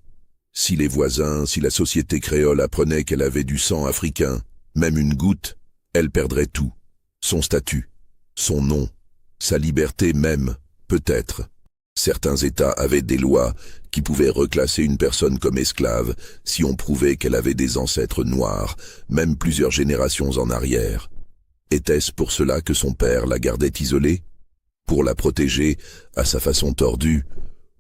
si les voisins, si la société créole apprenait qu'elle avait du sang africain, même une goutte, elle perdrait tout. Son statut, son nom, sa liberté même, peut-être. Certains États avaient des lois qui pouvaient reclasser une personne comme esclave si on prouvait qu'elle avait des ancêtres noirs, même plusieurs générations en arrière. Était-ce pour cela que son père la gardait isolée? Pour la protéger, à sa façon tordue,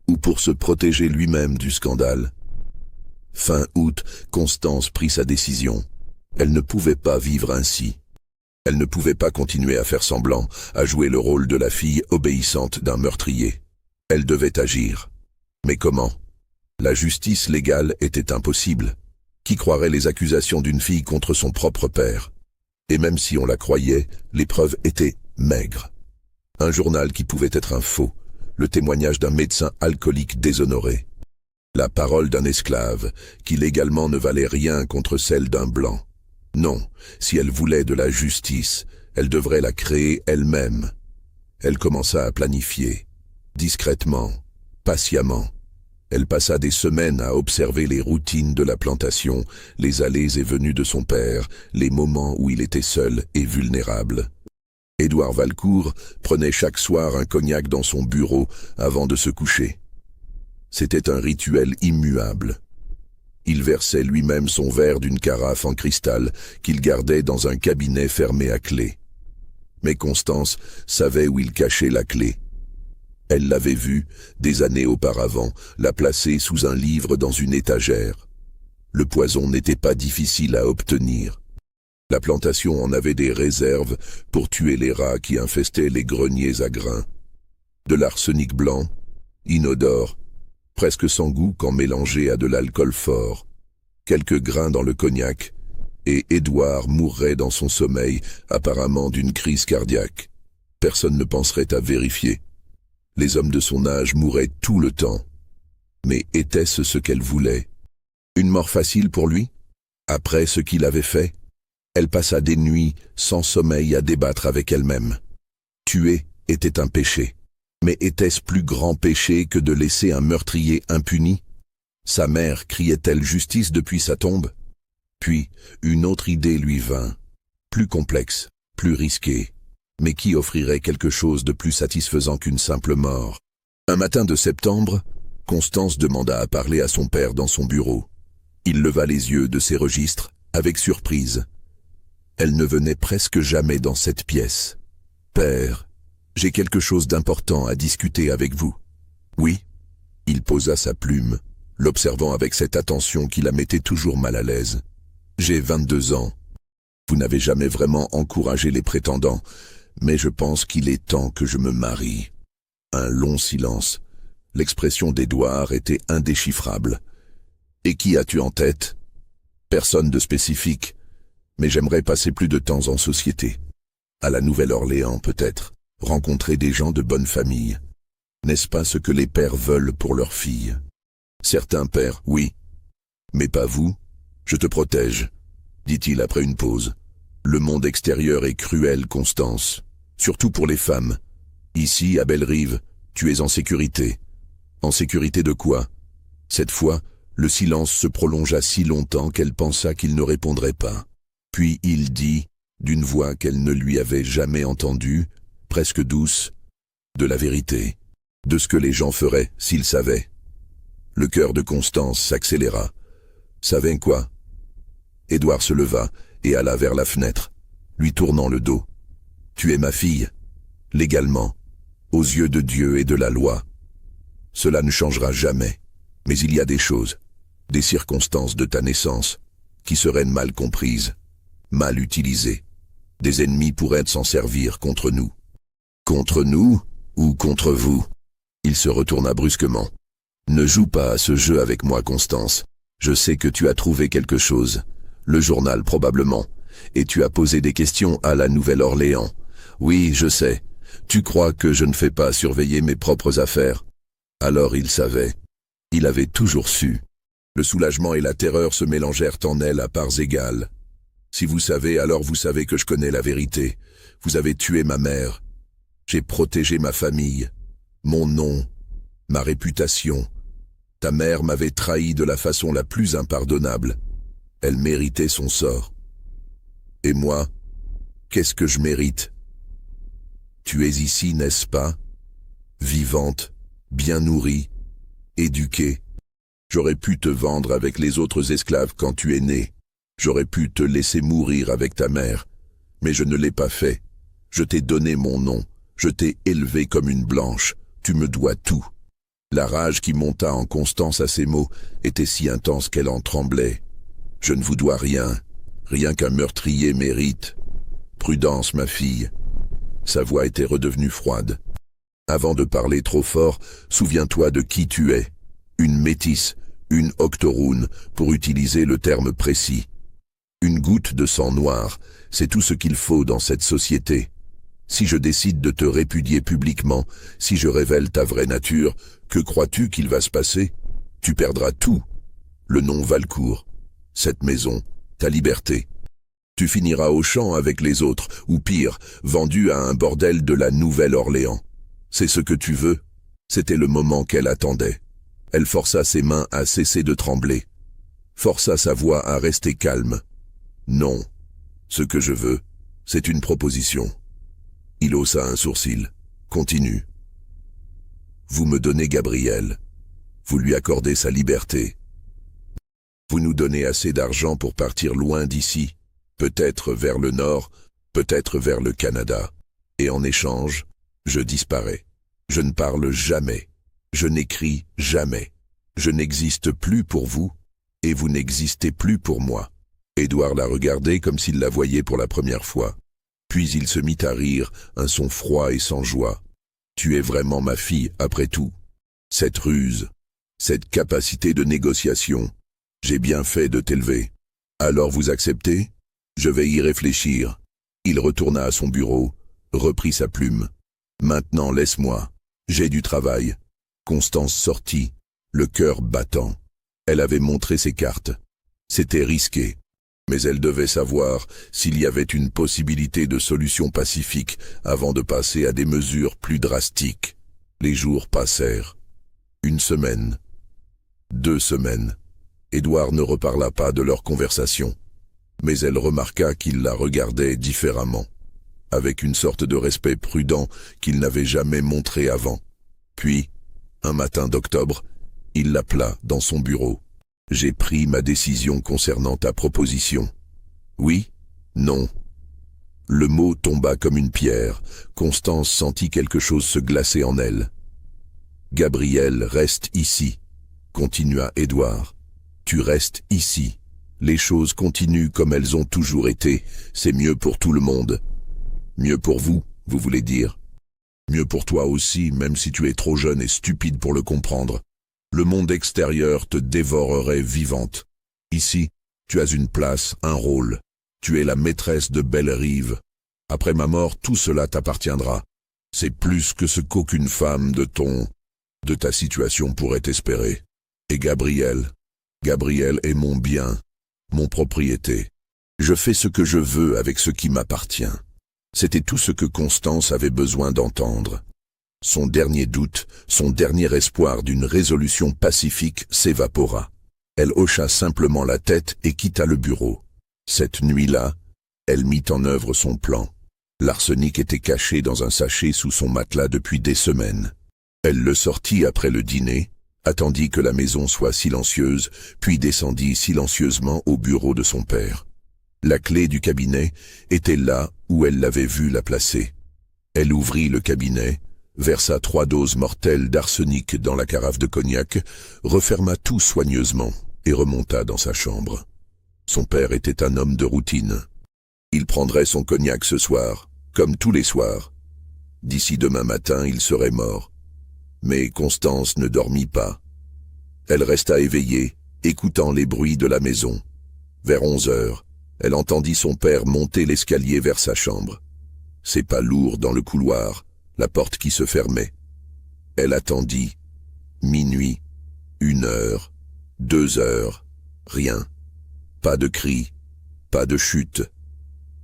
ou pour se protéger lui-même du scandale? Fin août, Constance prit sa décision. Elle ne pouvait pas vivre ainsi. Elle ne pouvait pas continuer à faire semblant, à jouer le rôle de la fille obéissante d'un meurtrier. Elle devait agir. Mais comment? La justice légale était impossible. Qui croirait les accusations d'une fille contre son propre père? Et même si on la croyait, les preuves étaient maigres. Un journal qui pouvait être un faux, le témoignage d'un médecin alcoolique déshonoré. La parole d'un esclave, qui légalement ne valait rien contre celle d'un blanc. Non, si elle voulait de la justice, elle devrait la créer elle-même. Elle commença à planifier, discrètement, patiemment. Elle passa des semaines à observer les routines de la plantation, les allées et venues de son père, les moments où il était seul et vulnérable. Édouard Valcourt prenait chaque soir un cognac dans son bureau avant de se coucher. C'était un rituel immuable. Il versait lui-même son verre d'une carafe en cristal qu'il gardait dans un cabinet fermé à clé. Mais Constance savait où il cachait la clé. Elle l'avait vu, des années auparavant, la placer sous un livre dans une étagère. Le poison n'était pas difficile à obtenir. La plantation en avait des réserves pour tuer les rats qui infestaient les greniers à grains. De l'arsenic blanc, inodore, presque sans goût quand mélangé à de l'alcool fort. Quelques grains dans le cognac, et Édouard mourrait dans son sommeil, apparemment d'une crise cardiaque. Personne ne penserait à vérifier. Les hommes de son âge mouraient tout le temps. Mais était-ce ce qu'elle voulait? Une mort facile pour lui? Après ce qu'il avait fait? Elle passa des nuits sans sommeil à débattre avec elle-même. Tuer était un péché. Mais était-ce plus grand péché que de laisser un meurtrier impuni? Sa mère criait-elle justice depuis sa tombe? Puis, une autre idée lui vint. Plus complexe, plus risqué, mais qui offrirait quelque chose de plus satisfaisant qu'une simple mort. Un matin de septembre, Constance demanda à parler à son père dans son bureau. Il leva les yeux de ses registres, avec surprise. Elle ne venait presque jamais dans cette pièce. « Père, j'ai quelque chose d'important à discuter avec vous. »« Oui ?» Il posa sa plume, l'observant avec cette attention qui la mettait toujours mal à l'aise. « J'ai 22 ans. Vous n'avez jamais vraiment encouragé les prétendants, mais je pense qu'il est temps que je me marie. » Un long silence. L'expression d'Édouard était indéchiffrable. « Et qui as-tu en tête ?»« Personne de spécifique, mais j'aimerais passer plus de temps en société. À la Nouvelle-Orléans peut-être, rencontrer des gens de bonne famille. N'est-ce pas ce que les pères veulent pour leurs filles? Certains pères, oui. Mais pas vous. Je te protège, dit-il après une pause. Le monde extérieur est cruel, Constance, surtout pour les femmes. Ici, à Bellerive, tu es en sécurité. En sécurité de quoi? Cette fois, le silence se prolongea si longtemps qu'elle pensa qu'il ne répondrait pas. Puis il dit, d'une voix qu'elle ne lui avait jamais entendue, presque douce, de la vérité, de ce que les gens feraient s'ils savaient. Le cœur de Constance s'accéléra. Savez quoi? Édouard se leva et alla vers la fenêtre, lui tournant le dos. Tu es ma fille, légalement, aux yeux de Dieu et de la loi. Cela ne changera jamais, mais il y a des choses, des circonstances de ta naissance, qui seraient mal comprises, mal utilisées. Des ennemis pourraient s'en servir contre nous. Contre nous ou contre vous? Il se retourna brusquement. Ne joue pas à ce jeu avec moi, Constance. Je sais que tu as trouvé quelque chose. Le journal probablement. Et tu as posé des questions à la Nouvelle-Orléans. Oui, je sais. Tu crois que je ne fais pas surveiller mes propres affaires? Alors il savait. Il avait toujours su. Le soulagement et la terreur se mélangèrent en elle à parts égales. Si vous savez, alors vous savez que je connais la vérité. Vous avez tué ma mère. J'ai protégé ma famille, mon nom, ma réputation. Ta mère m'avait trahi de la façon la plus impardonnable. Elle méritait son sort. Et moi, qu'est-ce que je mérite? Tu es ici, n'est-ce pas? Vivante, bien nourrie, éduquée. J'aurais pu te vendre avec les autres esclaves quand tu es né. J'aurais pu te laisser mourir avec ta mère. Mais je ne l'ai pas fait. Je t'ai donné mon nom. Je t'ai élevé comme une blanche. Tu me dois tout. La rage qui monta en Constance à ces mots était si intense qu'elle en tremblait. Je ne vous dois rien. Rien qu'un meurtrier mérite. Prudence, ma fille. Sa voix était redevenue froide. Avant de parler trop fort, souviens-toi de qui tu es. Une métisse, une octoroon, pour utiliser le terme précis. Une goutte de sang noir, c'est tout ce qu'il faut dans cette société. Si je décide de te répudier publiquement, si je révèle ta vraie nature, que crois-tu qu'il va se passer? Tu perdras tout. Le nom Valcourt, cette maison, ta liberté. Tu finiras au champ avec les autres, ou pire, vendu à un bordel de la Nouvelle-Orléans. C'est ce que tu veux? C'était le moment qu'elle attendait. Elle força ses mains à cesser de trembler. Força sa voix à rester calme. Non. Ce que je veux, c'est une proposition. Il haussa un sourcil. Continue. Vous me donnez Gabriel. Vous lui accordez sa liberté. Vous nous donnez assez d'argent pour partir loin d'ici, peut-être vers le nord, peut-être vers le Canada. Et en échange, je disparais. Je ne parle jamais. Je n'écris jamais. Je n'existe plus pour vous, et vous n'existez plus pour moi. Édouard la regardait comme s'il la voyait pour la première fois. Puis il se mit à rire, un son froid et sans joie. Tu es vraiment ma fille, après tout. Cette ruse, cette capacité de négociation, j'ai bien fait de t'élever. Alors vous acceptez? Je vais y réfléchir. Il retourna à son bureau, reprit sa plume. Maintenant laisse-moi, j'ai du travail. Constance sortit, le cœur battant. Elle avait montré ses cartes. C'était risqué. Mais elle devait savoir s'il y avait une possibilité de solution pacifique avant de passer à des mesures plus drastiques. Les jours passèrent. 1 semaine. 2 semaines. Édouard ne reparla pas de leur conversation. Mais elle remarqua qu'il la regardait différemment, avec une sorte de respect prudent qu'il n'avait jamais montré avant. Puis, un matin d'octobre, il l'appela dans son bureau. « J'ai pris ma décision concernant ta proposition. »« Oui, non. » Le mot tomba comme une pierre. Constance sentit quelque chose se glacer en elle. « Gabriel, reste ici, » continua Édouard. « Tu restes ici. Les choses continuent comme elles ont toujours été. C'est mieux pour tout le monde. » « Mieux pour vous, vous voulez dire ? Mieux pour toi aussi, même si tu es trop jeune et stupide pour le comprendre. Le monde extérieur te dévorerait vivante. Ici, tu as une place, un rôle. Tu es la maîtresse de Bellerive. Après ma mort, tout cela t'appartiendra. C'est plus que ce qu'aucune femme de ta situation pourrait espérer. Et Gabriel est mon bien, mon propriété. Je fais ce que je veux avec ce qui m'appartient. » C'était tout ce que Constance avait besoin d'entendre. Son dernier doute, son dernier espoir d'une résolution pacifique s'évapora. Elle hocha simplement la tête et quitta le bureau. Cette nuit-là, elle mit en œuvre son plan. L'arsenic était caché dans un sachet sous son matelas depuis des semaines. Elle le sortit après le dîner, attendit que la maison soit silencieuse, puis descendit silencieusement au bureau de son père. La clé du cabinet était là où elle l'avait vu la placer. Elle ouvrit le cabinet, versa 3 doses mortelles d'arsenic dans la carafe de cognac, referma tout soigneusement et remonta dans sa chambre. Son père était un homme de routine. Il prendrait son cognac ce soir, comme tous les soirs. D'ici demain matin, il serait mort. Mais Constance ne dormit pas. Elle resta éveillée, écoutant les bruits de la maison. Vers 11 heures, elle entendit son père monter l'escalier vers sa chambre. Ses pas lourds dans le couloir, la porte qui se fermait. Elle attendit. Minuit, 1 heure, 2 heures, rien. Pas de cri, pas de chute.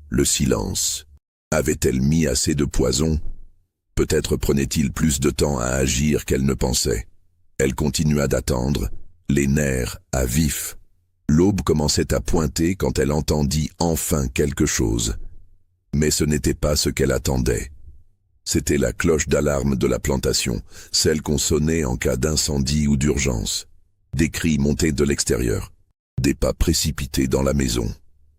Le silence. Avait-elle mis assez de poison ? Peut-être prenait-il plus de temps à agir qu'elle ne pensait. Elle continua d'attendre, les nerfs à vif. L'aube commençait à pointer quand elle entendit enfin quelque chose. Mais ce n'était pas ce qu'elle attendait. C'était la cloche d'alarme de la plantation, celle qu'on sonnait en cas d'incendie ou d'urgence. Des cris montaient de l'extérieur. Des pas précipités dans la maison.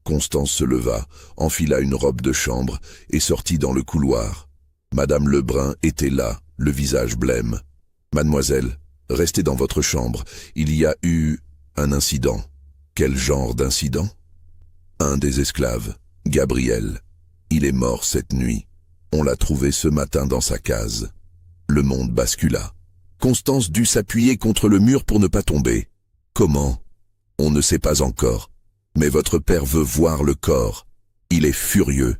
Constance se leva, enfila une robe de chambre et sortit dans le couloir. Madame Lebrun était là, le visage blême. « Mademoiselle, restez dans votre chambre. Il y a eu un incident. » Quel genre d'incident ? Un des esclaves, Gabriel. Il est mort cette nuit. On l'a trouvé ce matin dans sa case. Le monde bascula. Constance dut s'appuyer contre le mur pour ne pas tomber. Comment ? On ne sait pas encore. Mais votre père veut voir le corps. Il est furieux.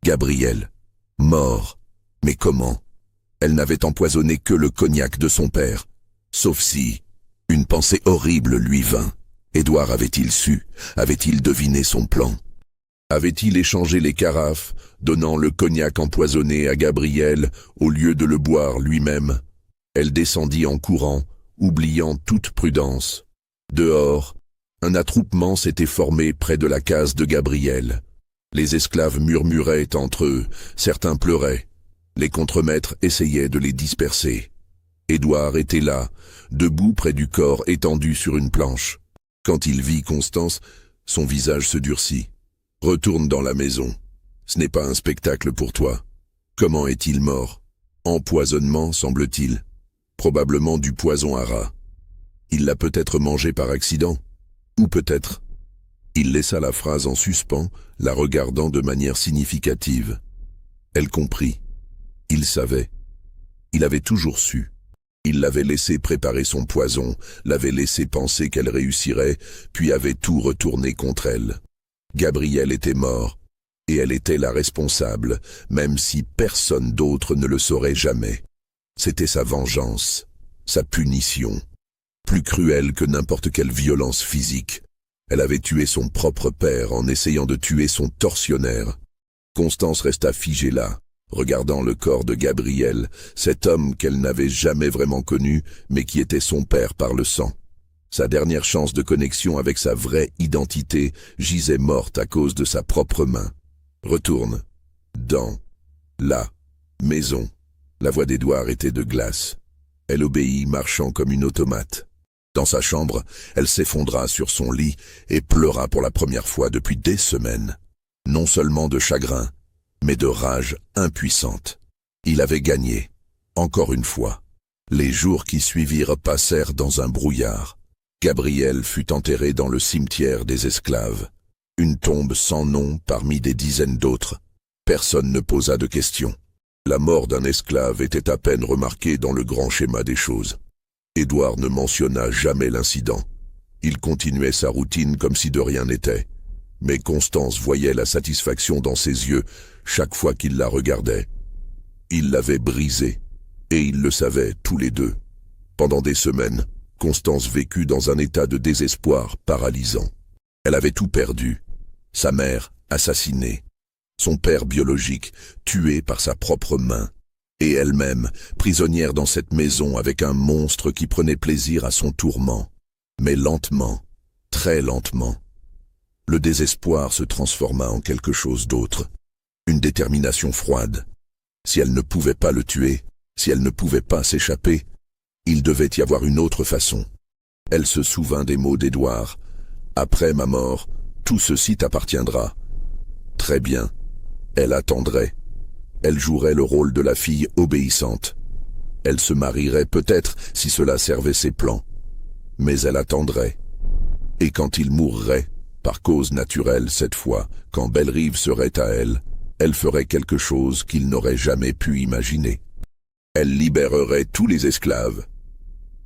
Gabriel. Mort. Mais comment ? Elle n'avait empoisonné que le cognac de son père. Sauf si une pensée horrible lui vint. Édouard avait-il su ? Avait-il deviné son plan ? Avait-il échangé les carafes, donnant le cognac empoisonné à Gabriel au lieu de le boire lui-même ? Elle descendit en courant, oubliant toute prudence. Dehors, un attroupement s'était formé près de la case de Gabriel. Les esclaves murmuraient entre eux, certains pleuraient. Les contremaîtres essayaient de les disperser. Édouard était là, debout près du corps étendu sur une planche. Quand il vit Constance, son visage se durcit. « Retourne dans la maison. Ce n'est pas un spectacle pour toi. Comment est-il mort ? Empoisonnement, semble-t-il. Probablement du poison à rat. Il l'a peut-être mangé par accident. Ou peut-être. » Il laissa la phrase en suspens, la regardant de manière significative. Elle comprit. Il savait. Il avait toujours su. Il l'avait laissé préparer son poison, l'avait laissé penser qu'elle réussirait, puis avait tout retourné contre elle. Gabriel était mort, et elle était la responsable, même si personne d'autre ne le saurait jamais. C'était sa vengeance, sa punition, plus cruelle que n'importe quelle violence physique. Elle avait tué son propre père en essayant de tuer son tortionnaire. Constance resta figée là, regardant le corps de Gabriel, cet homme qu'elle n'avait jamais vraiment connu, mais qui était son père par le sang. Sa dernière chance de connexion avec sa vraie identité gisait morte à cause de sa propre main. Retourne dans la maison. La voix d'Édouard était de glace. Elle obéit, marchant comme une automate. Dans sa chambre, elle s'effondra sur son lit et pleura pour la première fois depuis des semaines. Non seulement de chagrin, mais de rage impuissante. Il avait gagné, encore une fois. Les jours qui suivirent passèrent dans un brouillard. Gabriel fut enterré dans le cimetière des esclaves. Une tombe sans nom parmi des dizaines d'autres. Personne ne posa de questions. La mort d'un esclave était à peine remarquée dans le grand schéma des choses. Édouard ne mentionna jamais l'incident. Il continuait sa routine comme si de rien n'était. Mais Constance voyait la satisfaction dans ses yeux chaque fois qu'il la regardait. Il l'avait brisée, et ils le savaient tous les deux. Pendant des semaines, Constance vécut dans un état de désespoir paralysant. Elle avait tout perdu. Sa mère, assassinée. Son père biologique, tué par sa propre main. Et elle-même, prisonnière dans cette maison avec un monstre qui prenait plaisir à son tourment. Mais lentement, très lentement, le désespoir se transforma en quelque chose d'autre. Une détermination froide. Si elle ne pouvait pas le tuer, si elle ne pouvait pas s'échapper, il devait y avoir une autre façon. Elle se souvint des mots d'Édouard. « Après ma mort, tout ceci t'appartiendra. » Très bien. Elle attendrait. Elle jouerait le rôle de la fille obéissante. Elle se marierait peut-être si cela servait ses plans. Mais elle attendrait. Et quand il mourrait, par cause naturelle cette fois, quand Bellerive serait à elle ferait quelque chose qu'il n'aurait jamais pu imaginer. Elle libérerait tous les esclaves.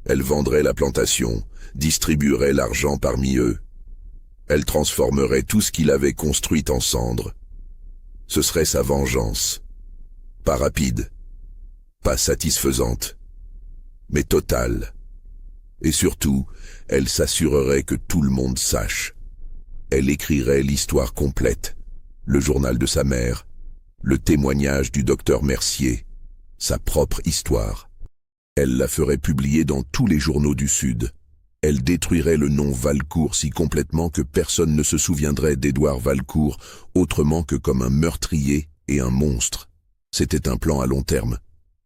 Elle vendrait la plantation, distribuerait l'argent parmi eux. Elle transformerait tout ce qu'il avait construit en cendres. Ce serait sa vengeance. Pas rapide, pas satisfaisante, mais totale. Et surtout, elle s'assurerait que tout le monde sache. Elle écrirait l'histoire complète, le journal de sa mère, le témoignage du docteur Mercier, sa propre histoire. Elle la ferait publier dans tous les journaux du Sud. Elle détruirait le nom Valcourt si complètement que personne ne se souviendrait d'Édouard Valcourt autrement que comme un meurtrier et un monstre. C'était un plan à long terme.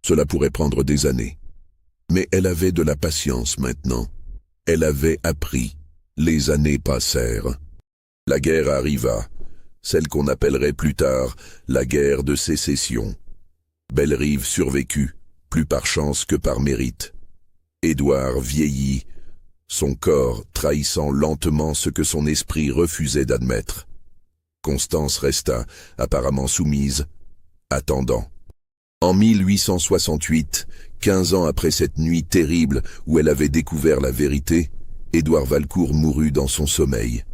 Cela pourrait prendre des années. Mais elle avait de la patience maintenant. Elle avait appris. Les années passèrent. La guerre arriva, celle qu'on appellerait plus tard la guerre de sécession. Bellerive survécut, plus par chance que par mérite. Édouard vieillit, son corps trahissant lentement ce que son esprit refusait d'admettre. Constance resta, apparemment soumise, attendant. En 1868, 15 ans après cette nuit terrible où elle avait découvert la vérité, Édouard Valcourt mourut dans son sommeil.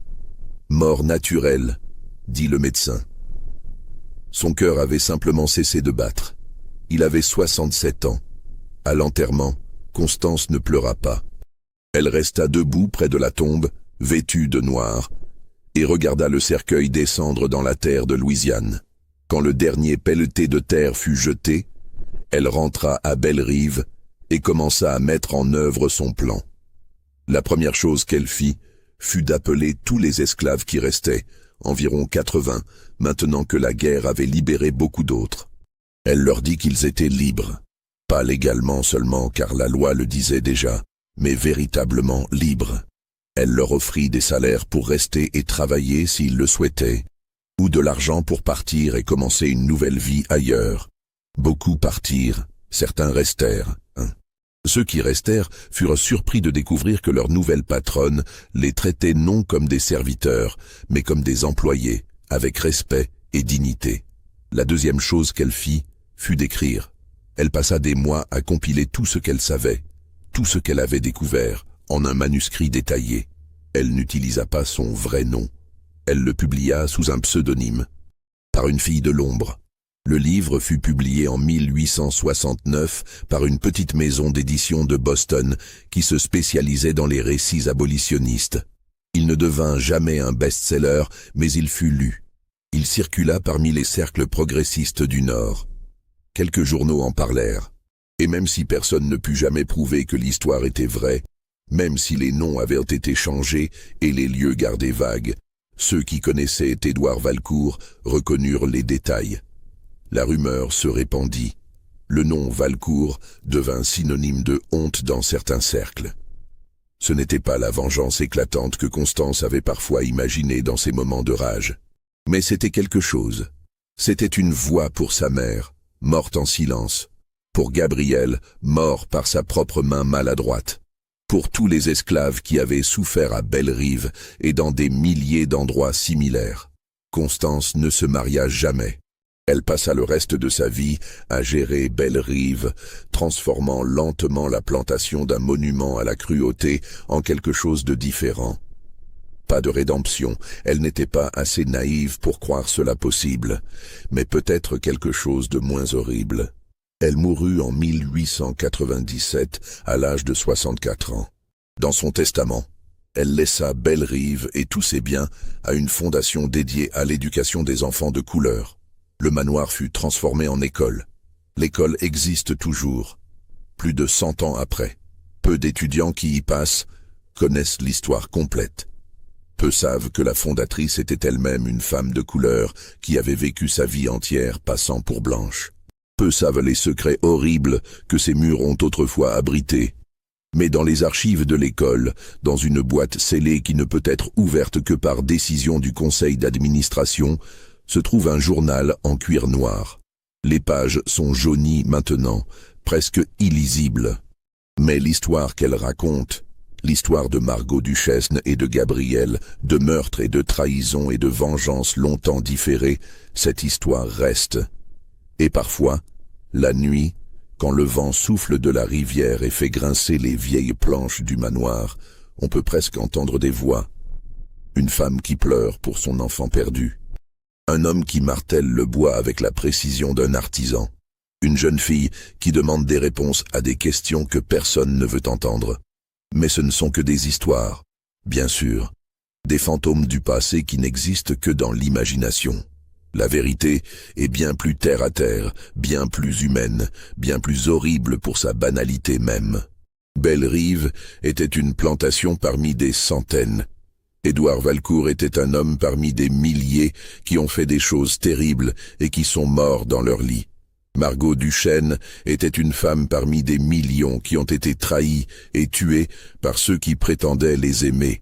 Mort naturelle, dit le médecin. Son cœur avait simplement cessé de battre. Il avait 67 ans. À l'enterrement, Constance ne pleura pas. Elle resta debout près de la tombe, vêtue de noir, et regarda le cercueil descendre dans la terre de Louisiane. Quand le dernier pelleté de terre fut jeté, elle rentra à Bellerive et commença à mettre en œuvre son plan. La première chose qu'elle fit fut d'appeler tous les esclaves qui restaient, environ 80, maintenant que la guerre avait libéré beaucoup d'autres. Elle leur dit qu'ils étaient libres, pas légalement seulement car la loi le disait déjà, mais véritablement libres. Elle leur offrit des salaires pour rester et travailler s'ils le souhaitaient, ou de l'argent pour partir et commencer une nouvelle vie ailleurs. Beaucoup partirent, certains restèrent. Ceux qui restèrent furent surpris de découvrir que leur nouvelle patronne les traitait non comme des serviteurs, mais comme des employés, avec respect et dignité. La deuxième chose qu'elle fit fut d'écrire. Elle passa des mois à compiler tout ce qu'elle savait, tout ce qu'elle avait découvert, en un manuscrit détaillé. Elle n'utilisa pas son vrai nom. Elle le publia sous un pseudonyme, par une fille de l'ombre. Le livre fut publié en 1869 par une petite maison d'édition de Boston qui se spécialisait dans les récits abolitionnistes. Il ne devint jamais un best-seller, mais il fut lu. Il circula parmi les cercles progressistes du Nord. Quelques journaux en parlèrent. Et même si personne ne put jamais prouver que l'histoire était vraie, Même si les noms avaient été changés et les lieux gardés vagues, ceux qui connaissaient Édouard Valcourt reconnurent les détails. La rumeur se répandit. Le nom Valcourt devint synonyme de honte dans certains cercles. Ce n'était pas la vengeance éclatante que Constance avait parfois imaginée dans ses moments de rage. Mais c'était quelque chose. C'était une voix pour sa mère, morte en silence. Pour Gabriel, mort par sa propre main maladroite. Pour tous les esclaves qui avaient souffert à Bellerive et dans des milliers d'endroits similaires. Constance ne se maria jamais. Elle passa le reste de sa vie à gérer Bellerive, transformant lentement la plantation d'un monument à la cruauté en quelque chose de différent. Pas de rédemption, elle n'était pas assez naïve pour croire cela possible, mais peut-être quelque chose de moins horrible. Elle mourut en 1897 à l'âge de 64 ans. Dans son testament, elle laissa Bellerive et tous ses biens à une fondation dédiée à l'éducation des enfants de couleur. Le manoir fut transformé en école. L'école existe toujours, plus de 100 ans après. Peu d'étudiants qui y passent connaissent l'histoire complète. Peu savent que la fondatrice était elle-même une femme de couleur qui avait vécu sa vie entière passant pour blanche. Peu savent les secrets horribles que ces murs ont autrefois abrités. Mais dans les archives de l'école, dans une boîte scellée qui ne peut être ouverte que par décision du conseil d'administration, se trouve un journal en cuir noir. Les pages sont jaunies maintenant, presque illisibles. Mais l'histoire qu'elle raconte, l'histoire de Margot Duchesne et de Gabriel, de meurtre et de trahison et de vengeance longtemps différée, cette histoire reste. Et parfois, la nuit, quand le vent souffle de la rivière et fait grincer les vieilles planches du manoir, on peut presque entendre des voix. Une femme qui pleure pour son enfant perdu. Un homme qui martèle le bois avec la précision d'un artisan. Une jeune fille qui demande des réponses à des questions que personne ne veut entendre. Mais ce ne sont que des histoires, bien sûr. Des fantômes du passé qui n'existent que dans l'imagination. La vérité est bien plus terre à terre, bien plus humaine, bien plus horrible pour sa banalité même. Bellerive était une plantation parmi des centaines. Édouard Valcourt était un homme parmi des milliers qui ont fait des choses terribles et qui sont morts dans leur lit. Margot Duchesne était une femme parmi des millions qui ont été trahis et tués par ceux qui prétendaient les aimer.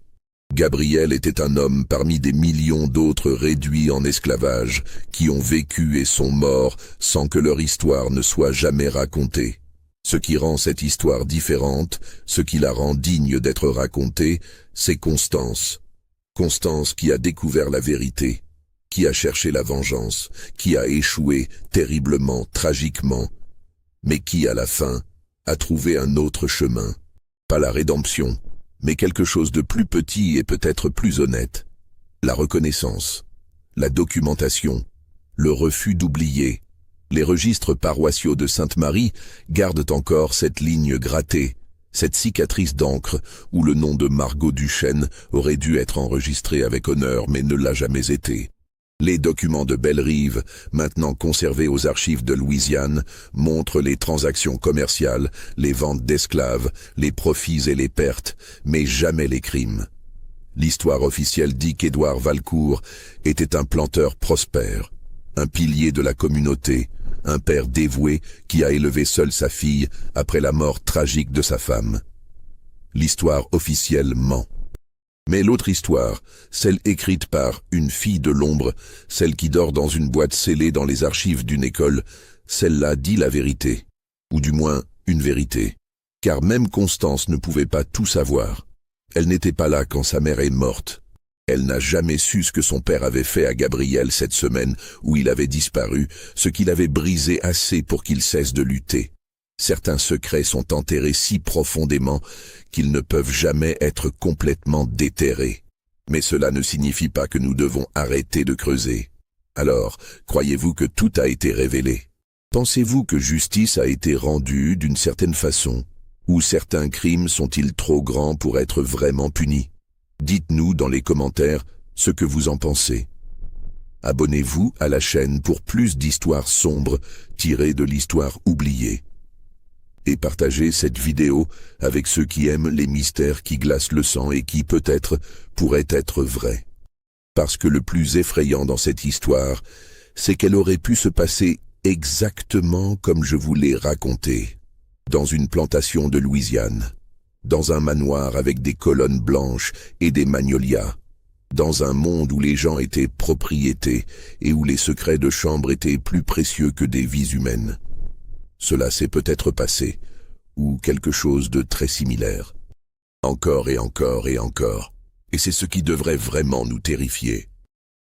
Gabriel était un homme parmi des millions d'autres réduits en esclavage, qui ont vécu et sont morts sans que leur histoire ne soit jamais racontée. Ce qui rend cette histoire différente, ce qui la rend digne d'être racontée, c'est Constance. Constance qui a découvert la vérité, qui a cherché la vengeance, qui a échoué terriblement, tragiquement, mais qui, à la fin, a trouvé un autre chemin. Pas la rédemption, mais quelque chose de plus petit et peut-être plus honnête. La reconnaissance, la documentation, le refus d'oublier. Les registres paroissiaux de Sainte-Marie gardent encore cette ligne grattée, cette cicatrice d'encre où le nom de Margot Duchesne aurait dû être enregistré avec honneur mais ne l'a jamais été. Les documents de Bellerive, maintenant conservés aux archives de Louisiane, montrent les transactions commerciales, les ventes d'esclaves, les profits et les pertes, mais jamais les crimes. L'histoire officielle dit qu'Édouard Valcourt était un planteur prospère, un pilier de la communauté, un père dévoué qui a élevé seul sa fille après la mort tragique de sa femme. L'histoire officielle ment. Mais l'autre histoire, celle écrite par une fille de l'ombre, celle qui dort dans une boîte scellée dans les archives d'une école, celle-là dit la vérité, ou du moins une vérité. Car même Constance ne pouvait pas tout savoir. Elle n'était pas là quand sa mère est morte. Elle n'a jamais su ce que son père avait fait à Gabriel cette semaine où il avait disparu, ce qu'il avait brisé assez pour qu'il cesse de lutter. Certains secrets sont enterrés si profondément qu'ils ne peuvent jamais être complètement déterrés. Mais cela ne signifie pas que nous devons arrêter de creuser. Alors, croyez-vous que tout a été révélé? Pensez-vous que justice a été rendue d'une certaine façon? Ou certains crimes sont-ils trop grands pour être vraiment punis? Dites-nous dans les commentaires ce que vous en pensez. Abonnez-vous à la chaîne pour plus d'histoires sombres tirées de l'histoire oubliée. et partagez cette vidéo avec ceux qui aiment les mystères qui glacent le sang et qui, peut-être, pourraient être vrais. Parce que le plus effrayant dans cette histoire, c'est qu'elle aurait pu se passer exactement comme je vous l'ai raconté, dans une plantation de Louisiane, dans un manoir avec des colonnes blanches et des magnolias, dans un monde où les gens étaient propriétés et où les secrets de chambre étaient plus précieux que des vies humaines. Cela s'est peut-être passé, ou quelque chose de très similaire. Encore et encore et encore. Et c'est ce qui devrait vraiment nous terrifier.